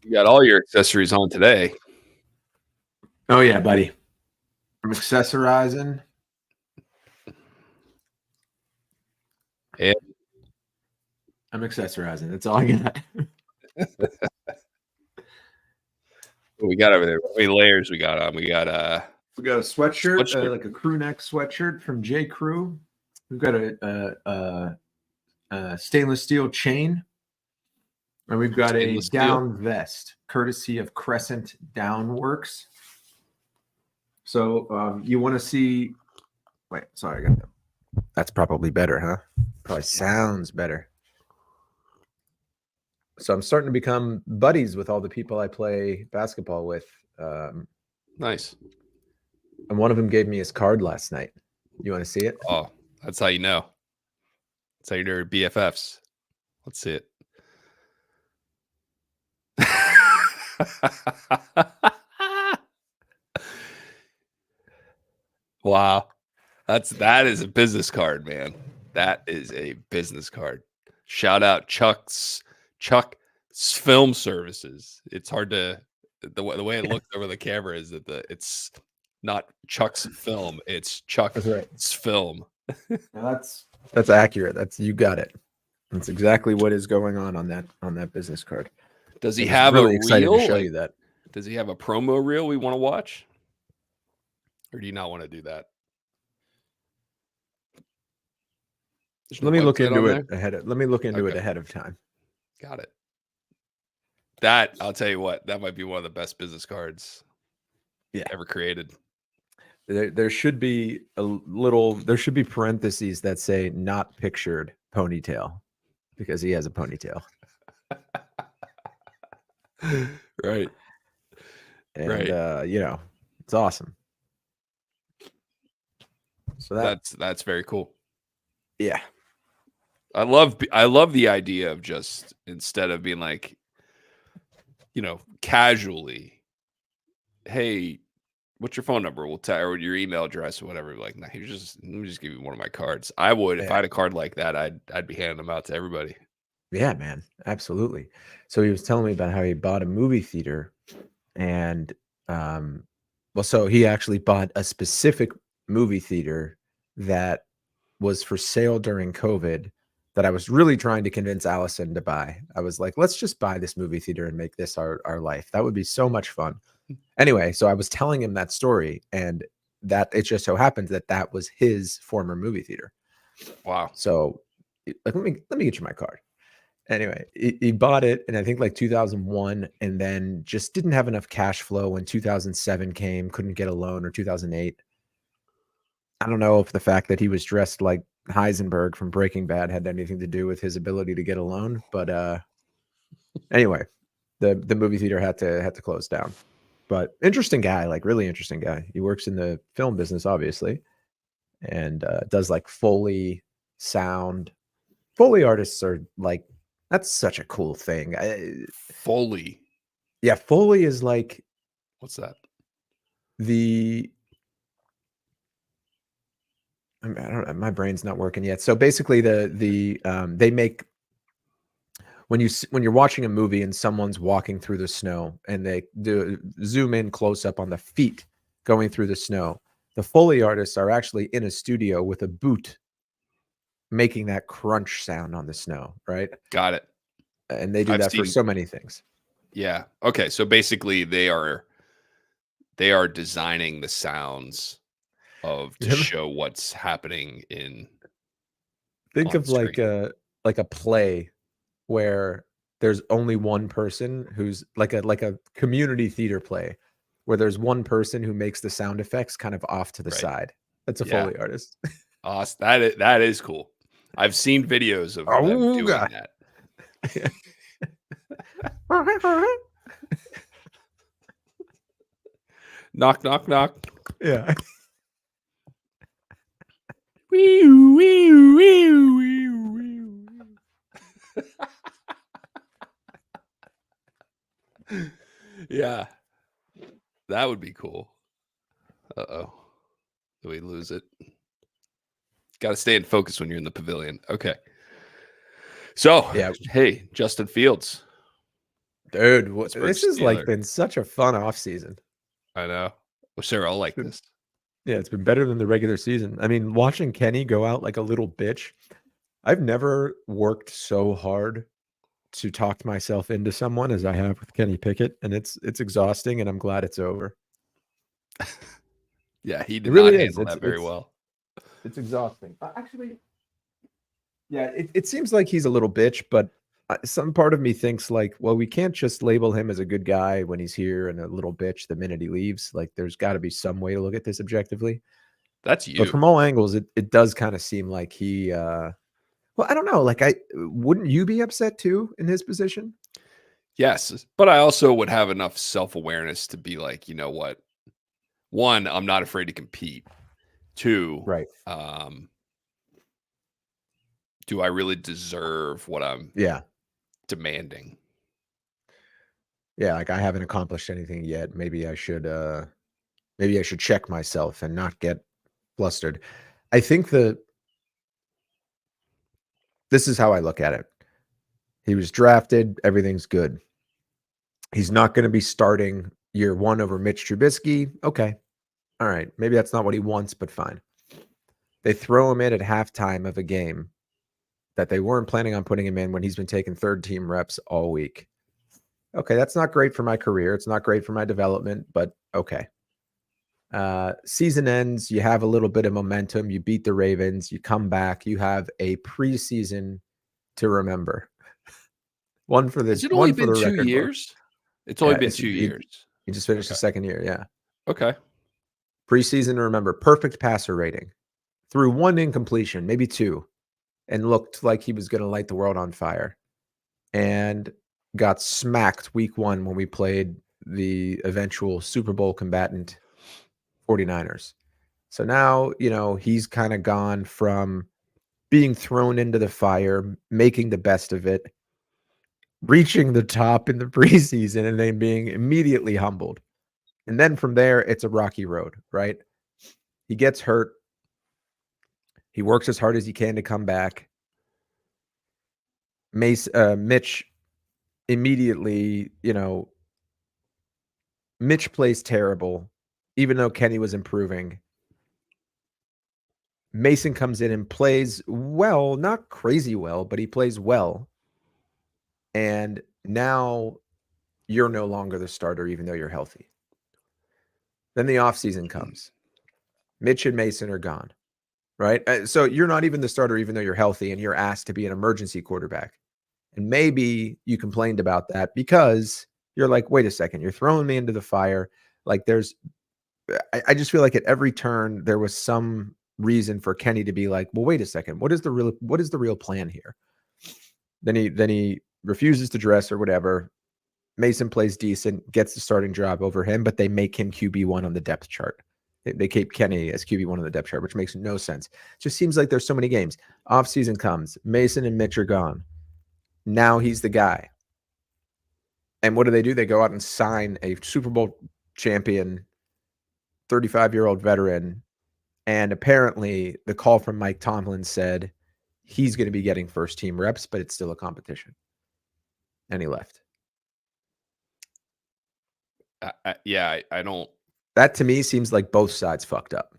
You got all your accessories on today. Oh yeah, buddy. I'm accessorizing. Yeah. I'm accessorizing. That's all I got. What we got over there? How many layers we got on? We got We got a sweatshirt, Sweatshirt. like a crew neck sweatshirt from J. Crew. We've got a stainless steel chain, and we've got Stainless a steel. down vest, courtesy of Crescent Downworks. So you want to see? Wait, sorry, I got that. That's probably better, huh? Probably sounds better. So I'm starting to become buddies with all the people I play basketball with. Nice. And one of them gave me his card last night. You want to see it? Oh, that's how you know. That's how you're BFFs. Let's see it. Wow. That is a business card, man. That is a business card. Shout out Chuck's Film Services. It's hard to the way it looks over the camera is that it's not Chuck's Film, it's Chuck's That's right. Film. Now that's accurate. That's you got it. That's exactly what is going on that business card. Does he I was have really a excited reel? to show you that? Does he have a promo reel we want to watch? Or do you not want to do that? Let me look into it ahead of time. Got it. That I'll tell you what, that might be one of the best business cards ever created. There should be parentheses that say not pictured ponytail because he has a ponytail. Right. And right. It's awesome. So that's very cool. Yeah. I love the idea of just instead of being like, casually, hey, what's your phone number? We'll tell or your email address or whatever. Like, nah, let me just give you one of my cards. I would if I had a card like that, I'd be handing them out to everybody. Yeah, man, absolutely. So he was telling me about how he bought a movie theater, and so he actually bought a specific movie theater that was for sale during COVID that I was really trying to convince Allison to buy. I was like, let's just buy this movie theater and make this our life. That would be so much fun. Anyway, so I was telling him that story, and that it just so happens that was his former movie theater. Wow. So like, let me get you my card. Anyway, he bought it in I think like 2001, and then just didn't have enough cash flow when 2007 came, couldn't get a loan, or 2008. I don't know if the fact that he was dressed like Heisenberg from Breaking Bad had anything to do with his ability to get a loan, but anyway, the movie theater had to close down. But interesting guy, like really interesting guy. He works in the film business, obviously, and does like Foley sound. Foley artists are like, that's such a cool thing. Foley. Yeah, Foley is like, what's that? I don't know, my brain's not working yet. So basically they make, when you're watching a movie and someone's walking through the snow and they do zoom in close up on the feet going through the snow, the Foley artists are actually in a studio with a boot making that crunch sound on the snow, right? Got it. And they do that for so many things. Yeah. Okay. So basically they are designing the sounds to show what's happening in. Think of like a play where there's only one person who's like a community theater play where there's one person who makes the sound effects kind of off to the side. That's a Foley artist. Awesome. That is cool. I've seen videos of them doing that. Knock, knock, knock. Yeah. Yeah. That would be cool. Uh-oh. Did we lose it? Got to stay in focus when you're in the pavilion. Okay. So, yeah. Hey, Justin Fields. Dude, Pittsburgh this has like Steelers. been such a fun off season. I know. Wish they were all It's like been, this. yeah, it's been better than the regular season. I mean, watching Kenny go out like a little bitch. I've never worked so hard to talk myself into someone as I have with Kenny Pickett, and it's exhausting, and I'm glad it's over. Yeah, he It did not really is. handle that very well. It's exhausting. Actually, yeah, it seems like he's a little bitch, but some part of me thinks like, well, we can't just label him as a good guy when he's here and a little bitch the minute he leaves. Like, there's got to be some way to look at this objectively. That's But you. from all angles, it does kind of seem like he. Well, I don't know. Like, I wouldn't you be upset too in his position? Yes, but I also would have enough self-awareness to be like, you know what? One, I'm not afraid to compete. Two, Right. do I really deserve what I'm Yeah. demanding? Yeah. Like, I haven't accomplished anything yet. Maybe I should check myself and not get flustered. I think this is how I look at it. He was drafted. Everything's good. He's not going to be starting year one over Mitch Trubisky. Okay. All right. Maybe that's not what he wants, but fine. They throw him in at halftime of a game that they weren't planning on putting him in when he's been taking third team reps all week. Okay. That's not great for my career. It's not great for my development, but okay. Season ends. You have a little bit of momentum. You beat the Ravens. You come back. You have a preseason to remember. One for Has it only the been 2 record book. years? It's only Yeah, been 2 years. he just finished Okay. the second year. Yeah. Okay. Preseason to remember. Perfect passer rating. Threw one incompletion, maybe two, and looked like he was going to light the world on fire. And got smacked week one when we played the eventual Super Bowl combatant 49ers. So now, he's kind of gone from being thrown into the fire, making the best of it, reaching the top in the preseason, and then being immediately humbled. And then from there, it's a rocky road, right? He gets hurt. He works as hard as he can to come back. Mitch immediately, Mitch plays terrible, even though Kenny was improving. Mason comes in and plays well, not crazy well, but he plays well. And now you're no longer the starter, even though you're healthy. Then the offseason comes. Mitch and Mason are gone, right? So you're not even the starter, even though you're healthy, and you're asked to be an emergency quarterback. And maybe you complained about that because you're like, wait a second, you're throwing me into the fire. Like I just feel like at every turn there was some reason for Kenny to be like, well, wait a second, what is the real plan here? Then he refuses to dress or whatever. Mason plays decent, gets the starting job over him, but they make him QB1 on the depth chart. They keep Kenny as QB1 on the depth chart, which makes no sense. It just seems like there's so many games. Offseason comes. Mason and Mitch are gone. Now he's the guy. And what do? They go out and sign a Super Bowl champion, 35-year-old veteran. And apparently the call from Mike Tomlin said he's going to be getting first team reps, but it's still a competition. And he left. I don't. That to me seems like both sides fucked up.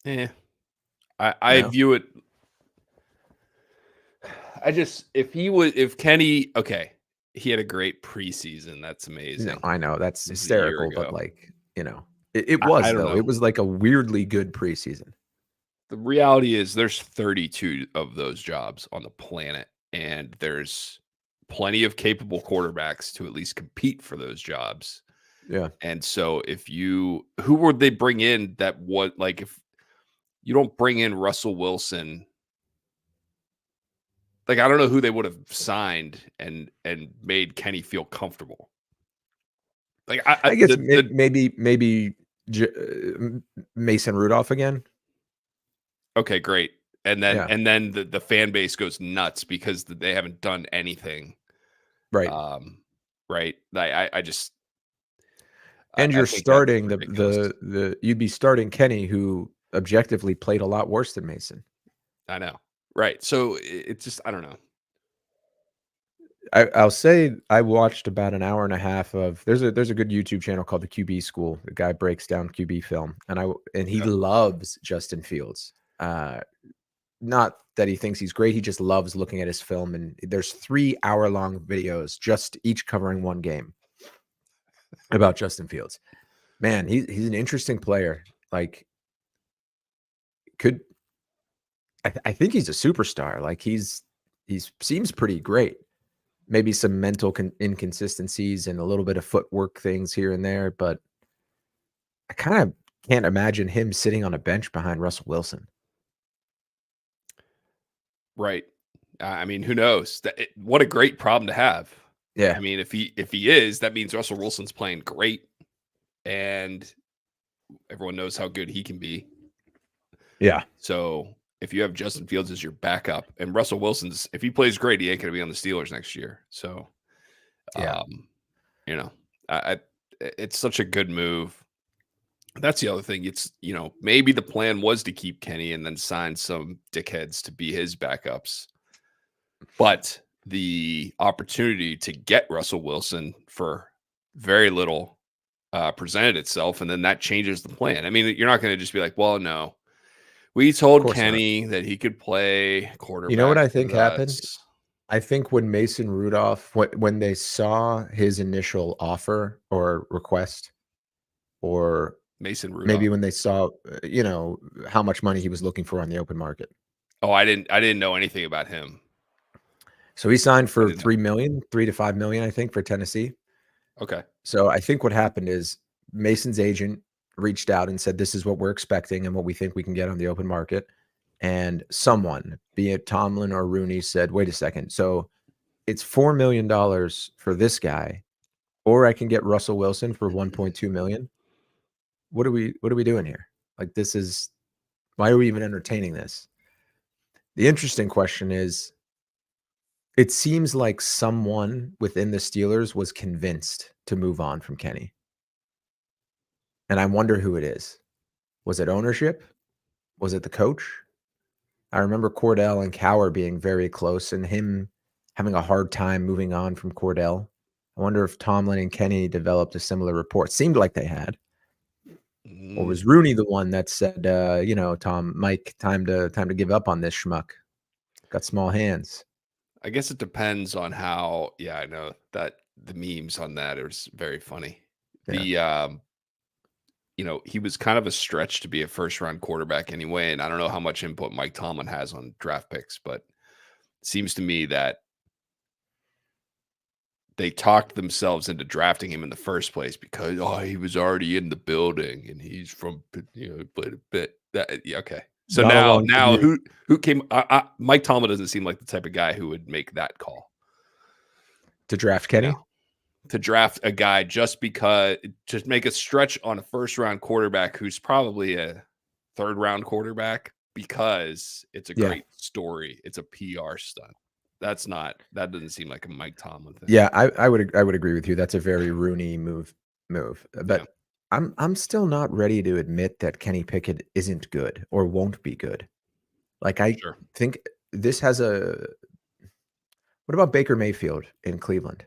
Yeah. I view it. If Kenny, okay, he had a great preseason. That's amazing. No, I know that's This is a year hysterical, but ago. it was I don't though. know. It was like a weirdly good preseason. The reality is there's 32 of those jobs on the planet, and there's plenty of capable quarterbacks to at least compete for those jobs. Yeah. And so who would they bring in that would, like, if you don't bring in Russell Wilson, like, I don't know who they would have signed and made Kenny feel comfortable. Like, I guess maybe Mason Rudolph again. Okay, great. And then Yeah. the fan base goes nuts because they haven't done anything. Right. Right. I just And I you're think that's starting ridiculous. you'd be starting Kenny, who objectively played a lot worse than Mason. I know. Right. So it's just, I don't know. I'll say I watched about an hour and a half of there's a good YouTube channel called the QB School. The guy breaks down QB film, and he Okay. loves Justin Fields. Not that he thinks he's great, he just loves looking at his film. And there's 3-hour-long videos, just each covering one game about Justin Fields. Man, he's an interesting player. Like, I think he's a superstar. Like he's seems pretty great. Maybe some mental inconsistencies and a little bit of footwork things here and there, but I kind of can't imagine him sitting on a bench behind Russell Wilson. Right. I mean, who knows? What a great problem to have. Yeah. I mean, if he is, that means Russell Wilson's playing great, and everyone knows how good he can be. Yeah. So if you have Justin Fields as your backup, and Russell Wilson's, if he plays great, he ain't going to be on the Steelers next year. So, Yeah. you know, it's such a good move. That's the other thing. It's, maybe the plan was to keep Kenny and then sign some dickheads to be his backups. But the opportunity to get Russell Wilson for very little presented itself, and then that changes the plan. I mean, you're not going to just be like, well, no, we told Kenny that he could play quarterback. You know what I think with happened? us. I think when Mason Rudolph, when they saw his initial offer or request, or Mason Rudolph. maybe when they saw, how much money he was looking for on the open market. Oh, I didn't know anything about him. So he signed for $3 to $5 million, I think, for Tennessee. Okay. So I think what happened is Mason's agent reached out and said, this is what we're expecting and what we think we can get on the open market. And someone, be it Tomlin or Rooney, said, wait a second. So it's $4 million for this guy, or I can get Russell Wilson for $1.2 million. What are we doing here? Like, why are we even entertaining this? The interesting question is, it seems like someone within the Steelers was convinced to move on from Kenny. And I wonder who it is. Was it ownership? Was it the coach? I remember Cordell and Cowher being very close and him having a hard time moving on from Cordell. I wonder if Tomlin and Kenny developed a similar report. Seemed like they had. Or was Rooney the one that said, Mike, time to give up on this schmuck? Got small hands. I guess it depends on how. Yeah, I know that the memes on that are very funny. Yeah. He was kind of a stretch to be a first-round quarterback anyway, and I don't know how much input Mike Tomlin has on draft picks, but it seems to me that they talked themselves into drafting him in the first place because he was already in the building and he's from played a bit. Okay. So now who came? Mike Tomlin doesn't seem like the type of guy who would make that call to draft Kenny. To draft a guy just make a stretch on a first-round quarterback who's probably a third-round quarterback because it's a great story. It's a PR stunt. That doesn't seem like a Mike Tomlin thing. Yeah, I would agree with you. That's a very Rooney move. But I'm still not ready to admit that Kenny Pickett isn't good or won't be good. Like, I think this has what about Baker Mayfield in Cleveland?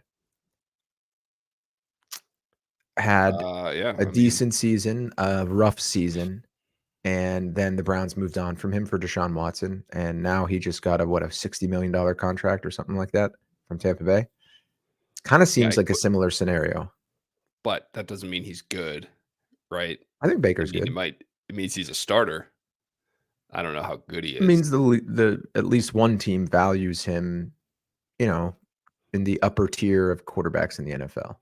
Had a decent season, a rough season, and then the Browns moved on from him for Deshaun Watson, and now he just got a $60 million contract or something like that from Tampa Bay. Kind of seems like a similar scenario. But that doesn't mean he's good, right? I think Baker's good. It means he's a starter. I don't know how good he is. It means the at least one team values him, in the upper tier of quarterbacks in the NFL.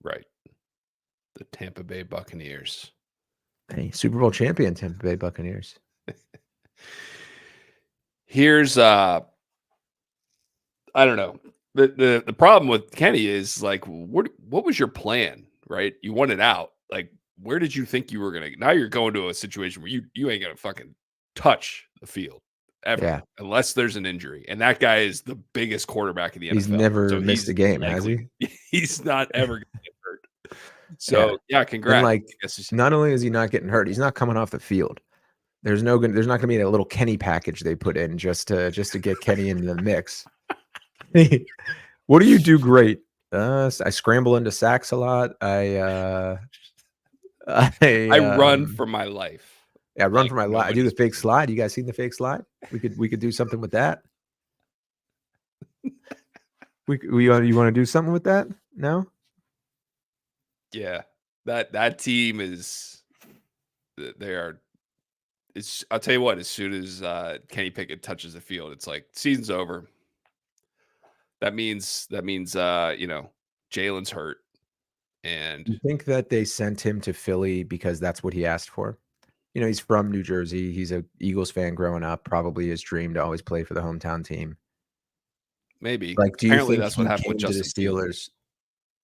Right. The Tampa Bay Buccaneers. Hey, Super Bowl champion Tampa Bay Buccaneers. Here's I don't know. The problem with Kenny is, like, what was your plan, right? You wanted out. Like, where did you think you were gonna? Now you're going to a situation where you ain't gonna fucking touch the field ever, unless there's an injury. And that guy is the biggest quarterback in the NFL. He's never missed a game, has he? He's not ever gonna get hurt. So congrats. And not only is he not getting hurt, he's not coming off the field. There's not going to be a little Kenny package they put in just to get Kenny into the mix. What do you do great? I scramble into sacks a lot. I I run for my life. yeah, run Like for my life. I do the nobody's fake business. slide. You guys seen the fake slide? We could do something with that. You want to do something with that? No? Yeah. That team is they are it's I'll tell you what, as soon as Kenny Pickett touches the field, it's like season's over. That means Jalen's hurt and You think that they sent him to Philly because that's what he asked for? He's from New Jersey. He's a Eagles fan growing up. Probably his dream to always play for the hometown team. maybe. Like, do you Apparently think that's what he happened with came to the Justin Fields.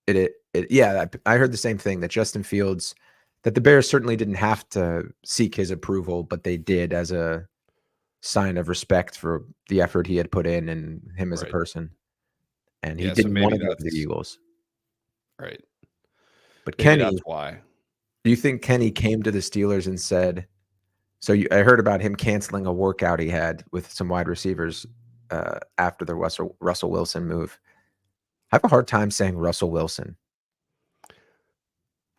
Steelers? Yeah, I heard the same thing that Justin Fields, that the Bears certainly didn't have to seek his approval, but they did as a sign of respect for the effort he had put in and him as a Right. person. And he Yeah, so didn't want maybe to go to the that's Eagles. right. But Maybe that's Kenny, why. do you think Kenny came to the Steelers and said, I heard about him canceling a workout he had with some wide receivers after the Russell Wilson move. I have a hard time saying Russell Wilson.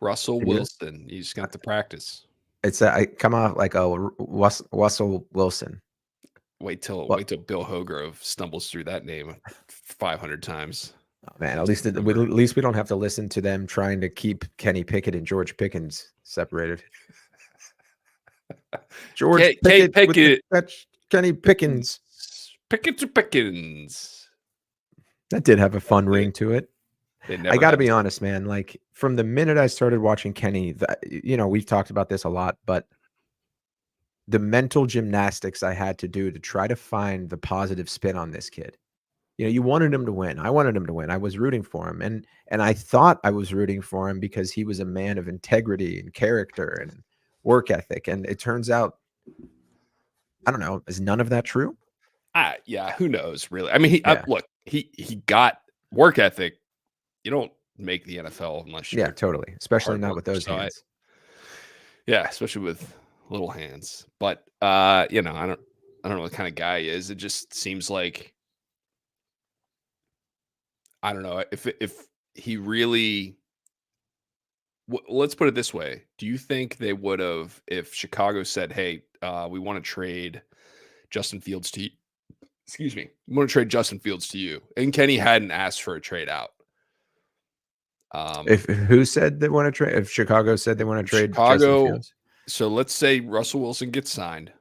Russell You? Wilson, you just got to practice. I come off like Russell Wilson. Wait What? till Bill Hogrove stumbles through that name 500 times. Oh, man, at Just least remember. at least we don't have to listen to them trying to keep Kenny Pickett and George Pickens separated. George Kate Pickett with the Pickett. catch, Kenny Pickens. Pickens to Pickens. That did have a fun They, ring to it. they I never got to have. be honest, man. Like from the minute I started watching Kenny, we've talked about this a lot, but the mental gymnastics I had to do to try to find the positive spin on this kid. You wanted him to win. I wanted him to win. I was rooting for him, and I thought I was rooting for him because he was a man of integrity and character and work ethic. And it turns out, I don't know, is none of that true? Yeah, who knows really? I mean, Yeah, look, he got work ethic. You don't make the NFL unless yeah, you're totally. a Especially hard not with worker. those So hands. yeah, especially with little hands. But I don't know what kind of guy he is. It just seems like I don't know if he really. Let's put it this way: do you think they would have if Chicago said, "Hey, we want to trade Justin Fields to you. Excuse me, we want to trade Justin Fields to you," and Kenny hadn't asked for a trade out. If who said they want to trade? If Chicago said they want to If trade Justin Chicago, Fields, so let's say Russell Wilson gets signed,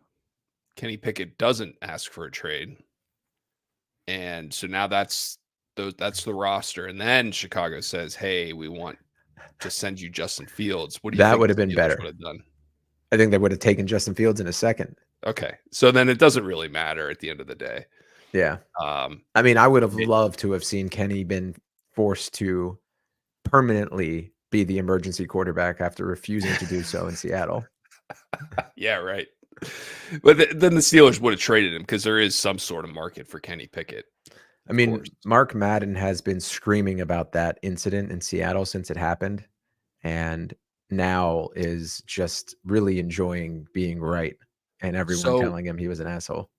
Kenny Pickett doesn't ask for a trade, and so now that's the roster, and then Chicago says, "Hey, we want to send you Justin Fields." What do you that think would the have been Steelers would better. have done? I think they would have taken Justin Fields in a second. Okay, so then it doesn't really matter at the end of the day. Yeah. Um, I mean, I would have it- loved to have seen Kenny been forced to permanently be the emergency quarterback after refusing to do so in Seattle. yeah, right. But then the Steelers would have traded him because there is some sort of market for Kenny Pickett. I Of mean, course. Mark Madden has been screaming about that incident in Seattle since it happened, and now is just really enjoying being right and everyone So telling him he was an asshole.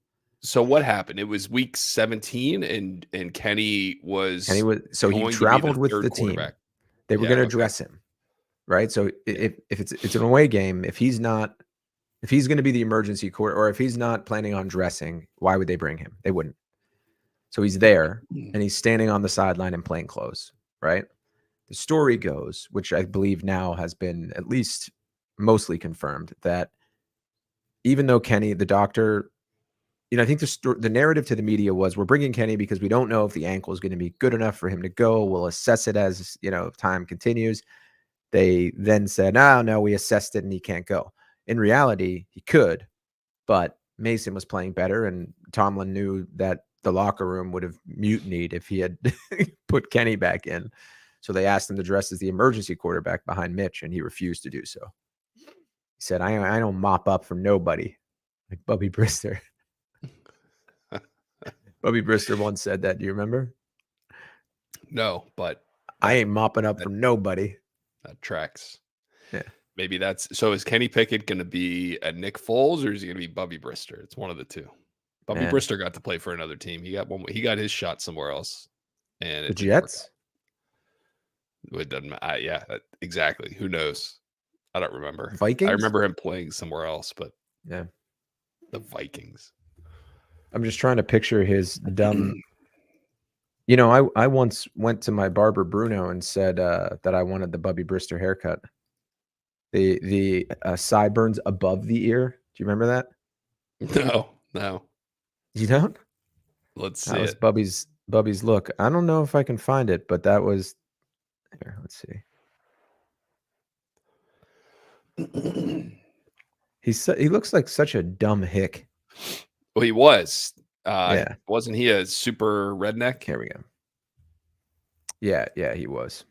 so what happened? It was week 17 and Kenny And was he going to be the traveled with third the team. quarterback. They were Yeah, going to okay. dress him, right? So Yeah. if it's an away game, if he's going to be the emergency court, or if he's not planning on dressing, why would they bring him? They wouldn't. So he's there and he's standing on the sideline in plain clothes, right? The story goes, which I believe now has been at least mostly confirmed, that even though Kenny, the doctor, I think the narrative to the media was, we're bringing Kenny because we don't know if the ankle is going to be good enough for him to go. We'll assess it as, time continues. They then said, oh, no, we assessed it and he can't go. In reality, he could, but Mason was playing better, and Tomlin knew that the locker room would have mutinied if he had put Kenny back in. So they asked him to dress as the emergency quarterback behind Mitch, and he refused to do so. He said, I don't mop up for nobody, like Bubby Brister. Bubby Brister once said that. Do you remember? No, but I that ain't mopping up that, for nobody. that tracks. Yeah. Maybe that's so. Is Kenny Pickett going to be a Nick Foles or is he going to be Bubby Brister? It's one of the two. Bubby Man, Brister got to play for another team. He got his shot somewhere else. and The it didn't work out. Jets? It doesn't matter. Yeah, exactly. Who knows? I don't remember. I Vikings? remember him playing somewhere else, but Yeah. the Vikings. I'm just trying to picture his dumb. You know, I once went to my barber Bruno and said that I wanted the Bubby Brister haircut. The sideburns above the ear. Do you remember that? No. You don't? Let's That see was it. Bubby's look. I don't know if I can find it, but that was here. Let's see. He looks like such a dumb hick. Well, he was. Yeah. Wasn't he a super redneck? Here we go. Yeah, he was.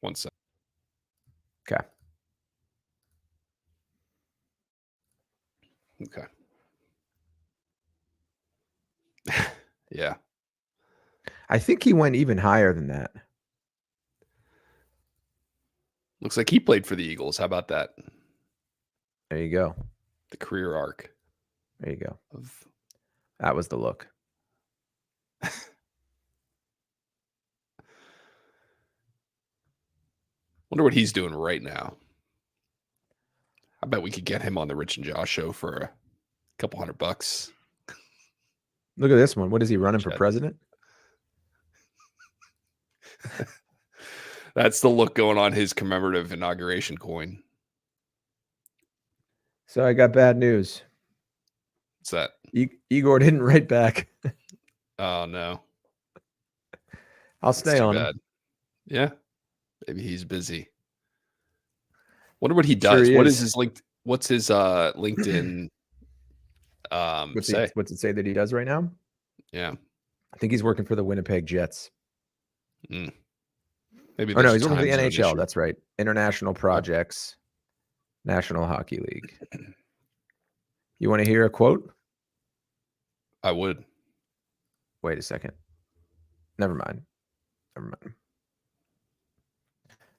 One second. Okay. Okay. Yeah. I think he went even higher than that. Looks like he played for the Eagles. How about that? There you go. The career arc. There you go. Of That was the look. Wonder what he's doing right now. I bet we could get him on the Rich and Josh show for a couple $100. Look at this one. What is he running for Chat. president? That's the look going on his commemorative inauguration coin. So I got bad news. What's that? Igor didn't write back. Oh no. I'll stay on him. Yeah. Maybe he's busy. Wonder what he Sure does. he What is. is his link? What's his LinkedIn say? What's it say that he does right now? Yeah. I think he's working for the Winnipeg Jets. Maybe Oh no, he's working for the time zone NHL. issue. That's right. International Projects, National Hockey League. You want to hear a quote? I would. Wait a second. Never mind.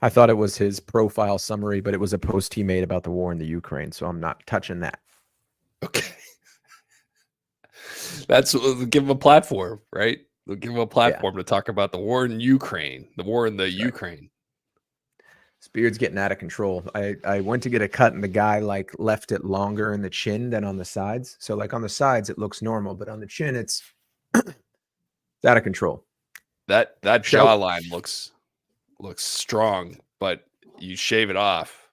I thought it was his profile summary, but it was a post he made about the war in the Ukraine, so I'm not touching that. Okay. Give him a platform, right? They'll give him a platform to talk about the war in Ukraine, the war in the Ukraine. His beard's getting out of control. I went to get a cut and the guy like left it longer in the chin than on the sides. So like on the sides, it looks normal, but on the chin, it's out of control. That jawline looks strong, but you shave it off,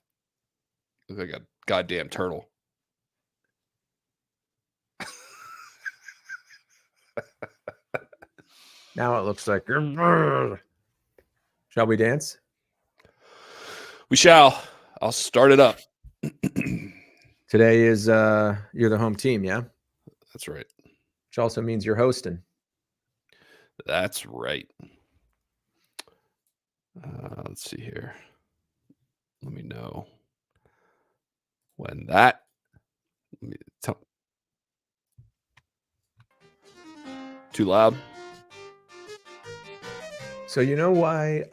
look like a goddamn turtle. Now it looks like. Shall we dance? We shall. I'll start it up. Today is you're the home team, yeah? That's right. Which also means you're hosting. That's right. Let's see here. Let me know when that. Let me tell. Too loud. So you know why?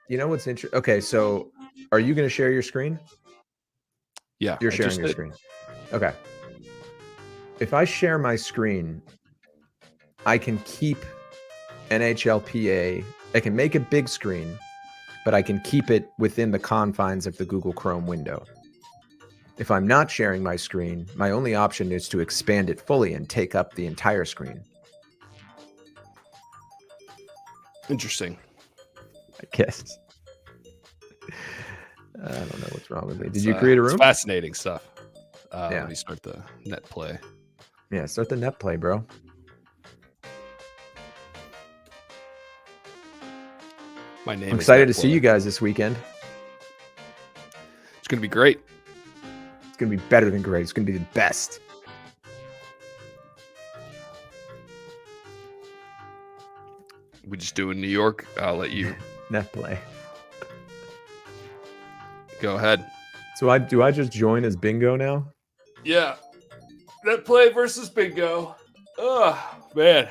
You know what's interesting? Okay, so are you going to share your screen? Yeah, you're sharing your screen. Okay. If I share my screen, I can keep NHLPA. I can make a big screen, but I can keep it within the confines of the Google Chrome window. If I'm not sharing my screen, my only option is to expand it fully and take up the entire screen. Interesting. I guess. I don't know what's wrong with me. Did you create a room? It's fascinating stuff. Yeah. Let me start the net play. Yeah, start the net play, bro. My name. I'm excited to see you guys this weekend. It's going to be great. It's going to be better than great. It's going to be the best. We just do in New York. I'll let you net play. Go ahead. So do I just join as bingo now? Yeah. Net play versus bingo. Oh, man.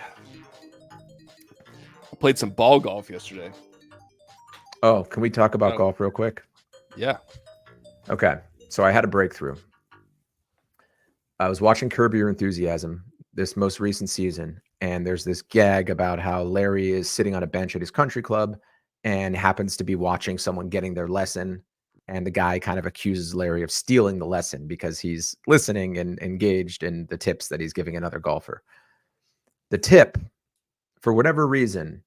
I played some ball golf yesterday. Oh, can we talk about golf real quick? Yeah. Okay. So I had a breakthrough. I was watching Curb Your Enthusiasm this most recent season, and there's this gag about how Larry is sitting on a bench at his country club and happens to be watching someone getting their lesson. And the guy kind of accuses Larry of stealing the lesson because he's listening and engaged in the tips that he's giving another golfer. The tip, for whatever reason,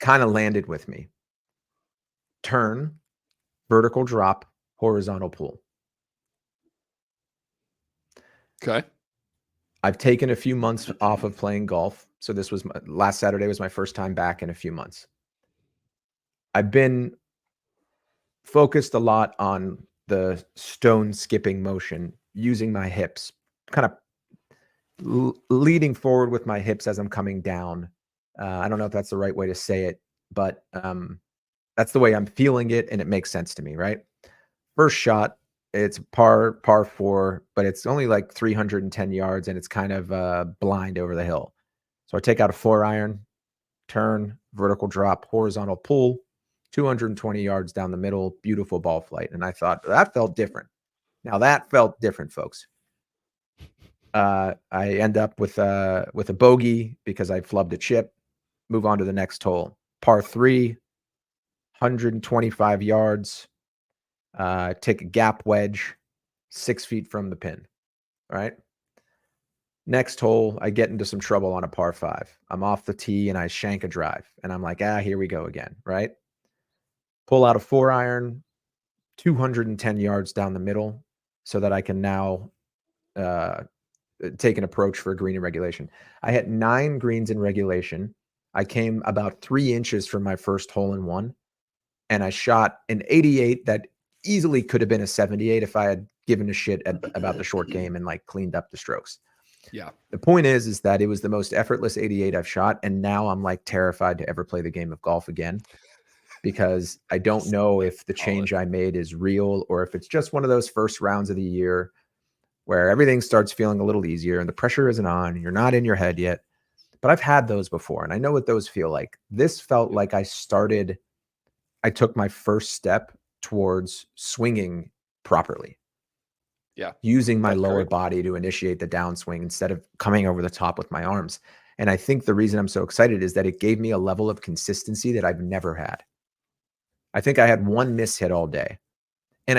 kind of landed with me. Turn, vertical drop, horizontal pull. Okay. I've taken a few months off of playing golf. So this was last Saturday was my first time back in a few months. I've been focused a lot on the stone skipping motion, using my hips, kind of leading forward with my hips as I'm coming down. I don't know if that's the right way to say it, but that's the way I'm feeling it, and it makes sense to me, right? First shot, it's par 4, but it's only like 310 yards, and it's kind of blind over the hill. So I take out a 4-iron, turn, vertical drop, horizontal pull, 220 yards down the middle, beautiful ball flight. And I thought that felt different. Now that felt different, folks. I end up with a bogey because I flubbed a chip. Move on to the next hole. Par 3, 125 yards. Take a gap wedge, 6 feet from the pin. All right. Next hole, I get into some trouble on a par 5. I'm off the tee and I shank a drive. And I'm like, here we go again. Right. Pull out a 4-iron, 210 yards down the middle so that I can now take an approach for a green in regulation. I had 9 greens in regulation. I came about 3 inches from my first hole in one, and I shot an 88 that easily could have been a 78 if I had given a shit about the short game and like cleaned up the strokes. Yeah. The point is that it was the most effortless 88 I've shot, and now I'm like terrified to ever play the game of golf again, because I don't know if the change I made is real or if it's just one of those first rounds of the year where everything starts feeling a little easier and the pressure isn't on. You're not in your head yet. But I've had those before, and I know what those feel like. This felt like I took my first step towards swinging properly. Yeah. Using my lower body to initiate the downswing instead of coming over the top with my arms. And I think the reason I'm so excited is that it gave me a level of consistency that I've never had. I think I had one miss hit all day. And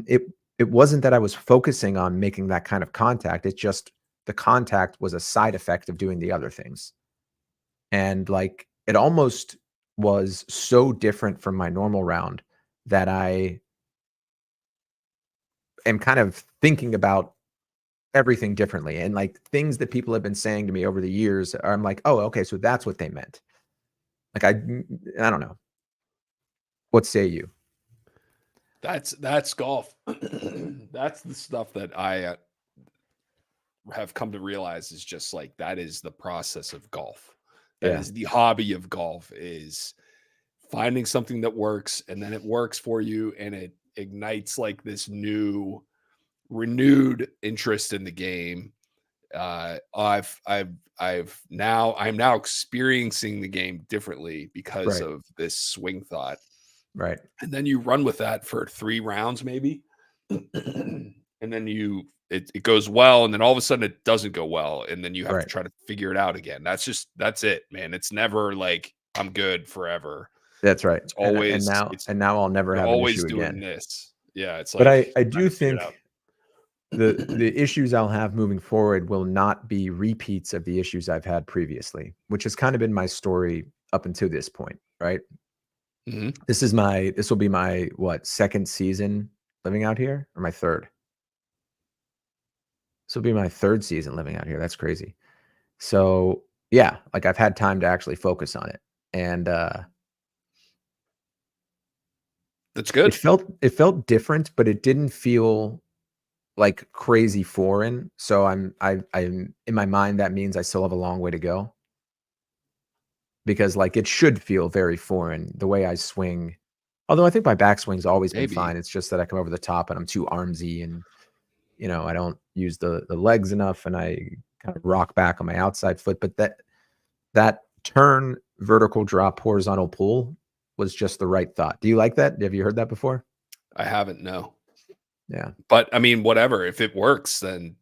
it wasn't that I was focusing on making that kind of contact. It's just the contact was a side effect of doing the other things. And like, it almost was so different from my normal round that I am kind of thinking about everything differently. And like things that people have been saying to me over the years, I'm like, oh, okay, so that's what they meant. Like, I don't know. What say you? That's golf. That's the stuff that I have come to realize is just like, that is the process of golf. That is the hobby of golf, is finding something that works, and then it works for you, and it ignites like this new renewed interest in the game. I'm now experiencing the game differently because of this swing thought. Right. And then you run with that for 3 rounds, maybe. And then it goes well, and then all of a sudden it doesn't go well, and then you have to try to figure it out again. That's it, man. It's never like I'm good forever. That's right. It's always and now I'll never have an issue again. This. Yeah, it's like, but I trying do to figure it think out. the issues I'll have moving forward will not be repeats of the issues I've had previously, which has kind of been my story up until this point, right? Mhm. This will be my second season living out here, or my third. This will be my third season living out here. That's crazy. So yeah, like I've had time to actually focus on it, and that's good. It felt different, but it didn't feel like crazy foreign. So I'm in my mind, that means I still have a long way to go, because like it should feel very foreign the way I swing. Although I think my backswing's always been fine. It's just that I come over the top and I'm too armsy, and I don't use the legs enough, and I kind of rock back on my outside foot. But that turn, vertical drop, horizontal pull was just the right thought. Do you like that? Have you heard that before? I haven't, no. Yeah. But I mean, whatever. If it works, then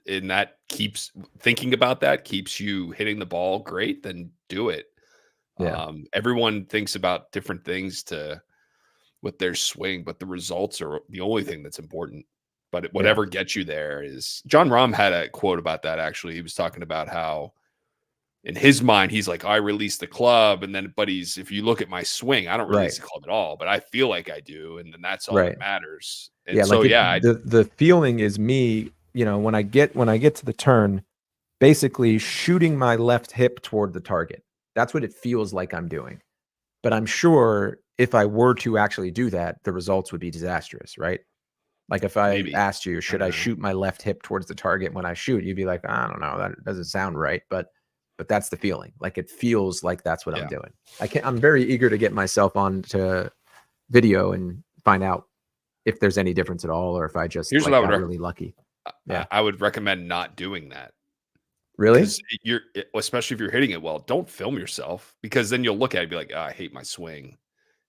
and that keeps thinking about that keeps you hitting the ball great, then do it. Yeah. Everyone thinks about different things with their swing, but the results are the only thing that's important. But Yeah. whatever gets you there is. John Rahm had a quote about that. Actually, he was talking about how in his mind he's like, I release the club, and then but if you look at my swing, I don't Right. release the club at all, but I feel like I do, and then that's all that Right. matters. And Yeah. so Like yeah, the feeling is me, when I get to the turn, basically shooting my left hip toward the target. That's what it feels like I'm doing. But I'm sure if I were to actually do that, the results would be disastrous, right? Like if I maybe. asked you, I should don't I know. shoot my left hip towards the target when I shoot? You'd be like, I don't know, that doesn't sound right. But that's the feeling. Like it feels like that's what I'm Yeah. doing. I'm very eager to get myself onto video and find out if there's any difference at all, or if I just Here's what like I would got really lucky. Yeah. I would recommend not doing that. Really? Because especially if you're hitting it well, don't film yourself because then you'll look at it and be like, I hate my swing.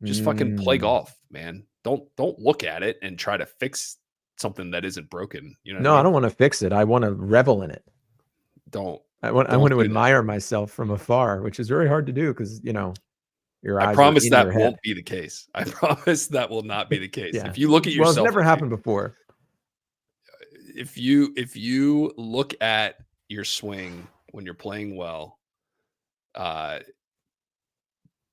Just fucking play Mm. golf, man. Don't look at it and try to fix something that isn't broken. You know what I No, I mean? don't want to fix it. I want to revel in it. Don't I want don't to do that. admire myself from afar, which is very hard to do because, your I eyes are promise in your that head. won't be the case. I promise that will not be the case. Yeah. If you look at Well, it's yourself, never happened before. if you look at your swing when you're playing well, uh,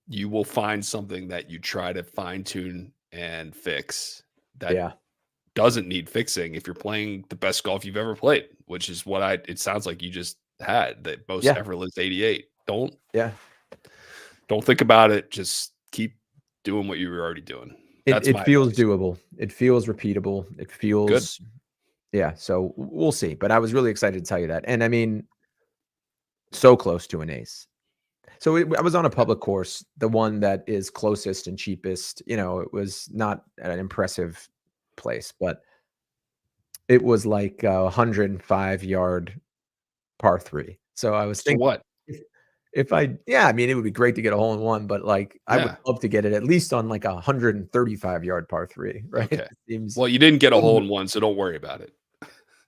you will find something that you try to fine tune and fix that Yeah. doesn't need fixing if you're playing the best golf you've ever played, which is what it sounds like you just had the most Yeah. effortless 88. Yeah. Don't think about it. Just keep doing what you were already doing. That's It my feels advice. doable. It feels repeatable. It Good. feels yeah, so we'll see, but I was really excited to tell you that. And I mean, so close to an ace. So I was on a public course, the one that is closest and cheapest. It was not an impressive place, but it was like a 105-yard par 3. So I was So thinking what? if I mean, it would be great to get a hole in one, but like I would Yeah. love to get it at least on like a 135-yard par 3, right? Okay. It seems Well, you didn't get a hole in one, so don't worry about it.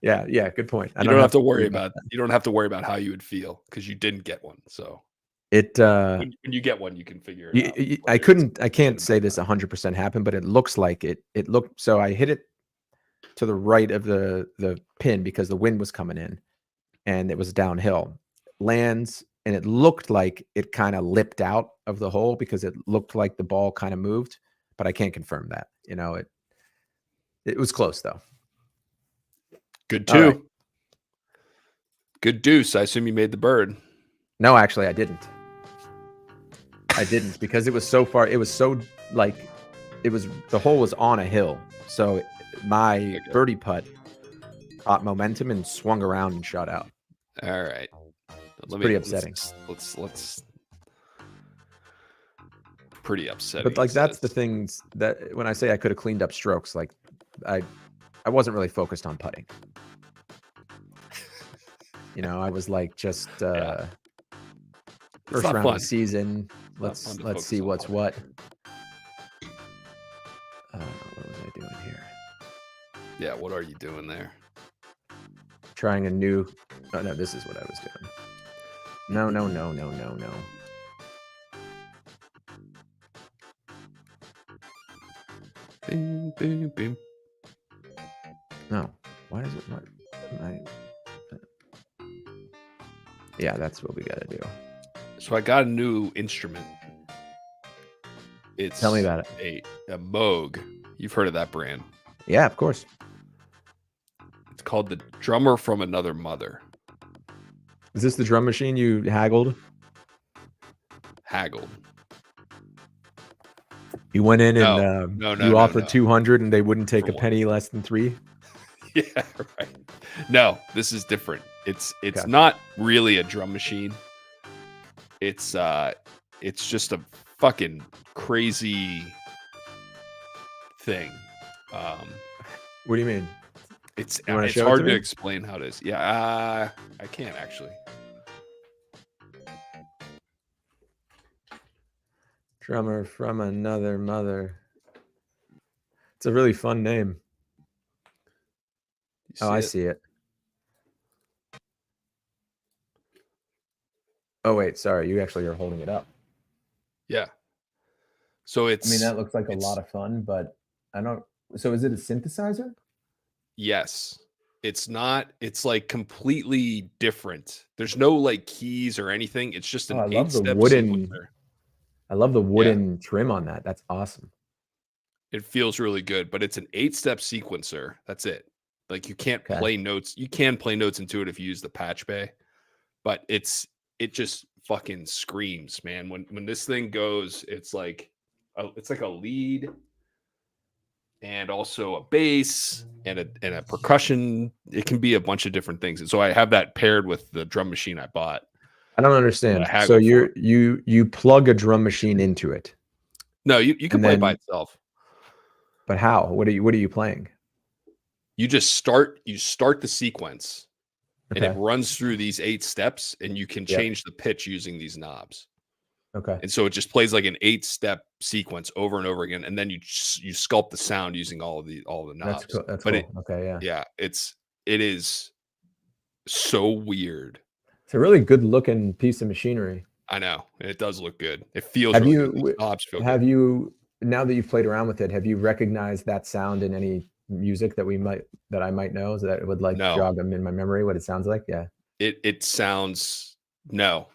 yeah, yeah, good point. I You don't don't have have to to worry worry about about that. you don't have to worry about how you would feel because you didn't get one. So It when you get one, you can figure it out I whether it's can't good or say bad. this 100% happened, but it looks like it looked so I hit it to the right of the pin because the wind was coming in and it was downhill. Lands and it looked like it kind of lipped out of the hole because it looked like the ball kind of moved, but I can't confirm that. It was close though. Good All right. two. Good deuce. I assume you made the bird. No, actually I didn't. I didn't because it was so far. It was so like the hole was on a hill. So my Okay. birdie putt caught momentum and swung around and shot out. All right. Pretty upsetting. Let's pretty upsetting. But like He that's the says. things that when I say I could have cleaned up strokes, like I wasn't really focused on putting. I was like just Yeah. It's first not round fun. of the season. Not fun to Let's focus see on what's putting. what. What was I doing here? Yeah, what are you doing there? Trying a new. Oh no, this is what I was doing. No. Boom, boom, boom. No. Why is it? Yeah, that's what we got to do. So I got a new instrument. It's Tell me about it. A Moog. You've heard of that brand. Yeah, of course. It's called the Drummer from Another Mother. Is this the drum machine you haggled? Haggled. You went in and No, offered 200 and they wouldn't take For a what? penny less than 3? Yeah, right. No, this is different. It's Okay. not really a drum machine. It's just a fucking crazy thing. What do you mean? It's You wanna it's show it hard to to me? explain how it is. Yeah, I can't actually. Drummer from Another Mother. It's a really fun name. You Oh, I it? see it. Oh wait, sorry. You actually are holding it up. Yeah. So I mean, that looks like a lot of fun, but I don't. So is it a synthesizer? yes. It's not. It's like completely different. There's no like keys or anything. It's just Oh, an I love the 8-step wooden. sequencer. I love the Yeah. wooden trim on that. That's awesome. It feels really good, but it's an 8-step sequencer. That's it. Like you can't Okay. play notes. You can play notes into it if you use the patch bay, but it just fucking screams, man. When this thing goes, it's like a lead and also a bass and a percussion. It can be a bunch of different things. And so I have that paired with the drum machine I bought. I don't That understand. I So haggle for. you plug a drum machine into it, No, you can and play it by then itself. but how? What are you playing? You just start the sequence and it Okay. runs through these 8 steps and you can Yep. change the pitch using these knobs. Okay. And so it just plays like an 8-step sequence over and over again, and then you sculpt the sound using all the That's knobs. cool. That's But cool. Okay. Yeah. yeah, it is so weird. It's a really good looking piece of machinery. I know, and it does look good. It feels Have really good. These you knobs feel have good. you now that you've played around with it, have you recognized that sound in any music that I might know that would like No, jog them in my memory what it sounds like? Yeah. it sounds no.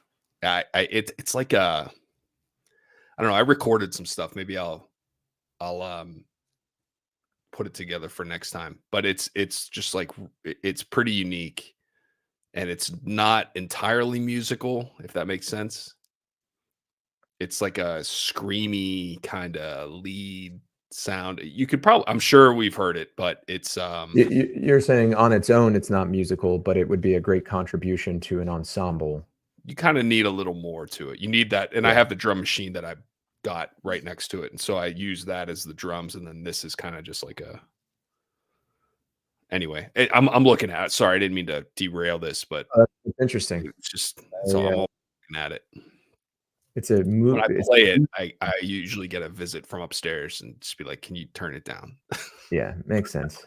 It's like a I don't know. I recorded some stuff. Maybe I'll put it together for next time. But it's just like it's pretty unique. And it's not entirely musical, if that makes sense. It's like a screamy kind of lead sound. You could probably I'm sure we've heard it, but it's You're saying on its own it's not musical, but it would be a great contribution to an ensemble. you kind of need a little more to it. You need that, and I Yeah. have the drum machine that I got right next to it, and so I use that as the drums, and then this is kind of just like a anyway. I'm looking at it. Sorry, I didn't mean to derail this, but It's interesting. it's just it's all I, I'm uh, looking at it. it's a When move. I play it, I usually get a visit from upstairs and just be like, "Can you turn it down?" Yeah, makes sense.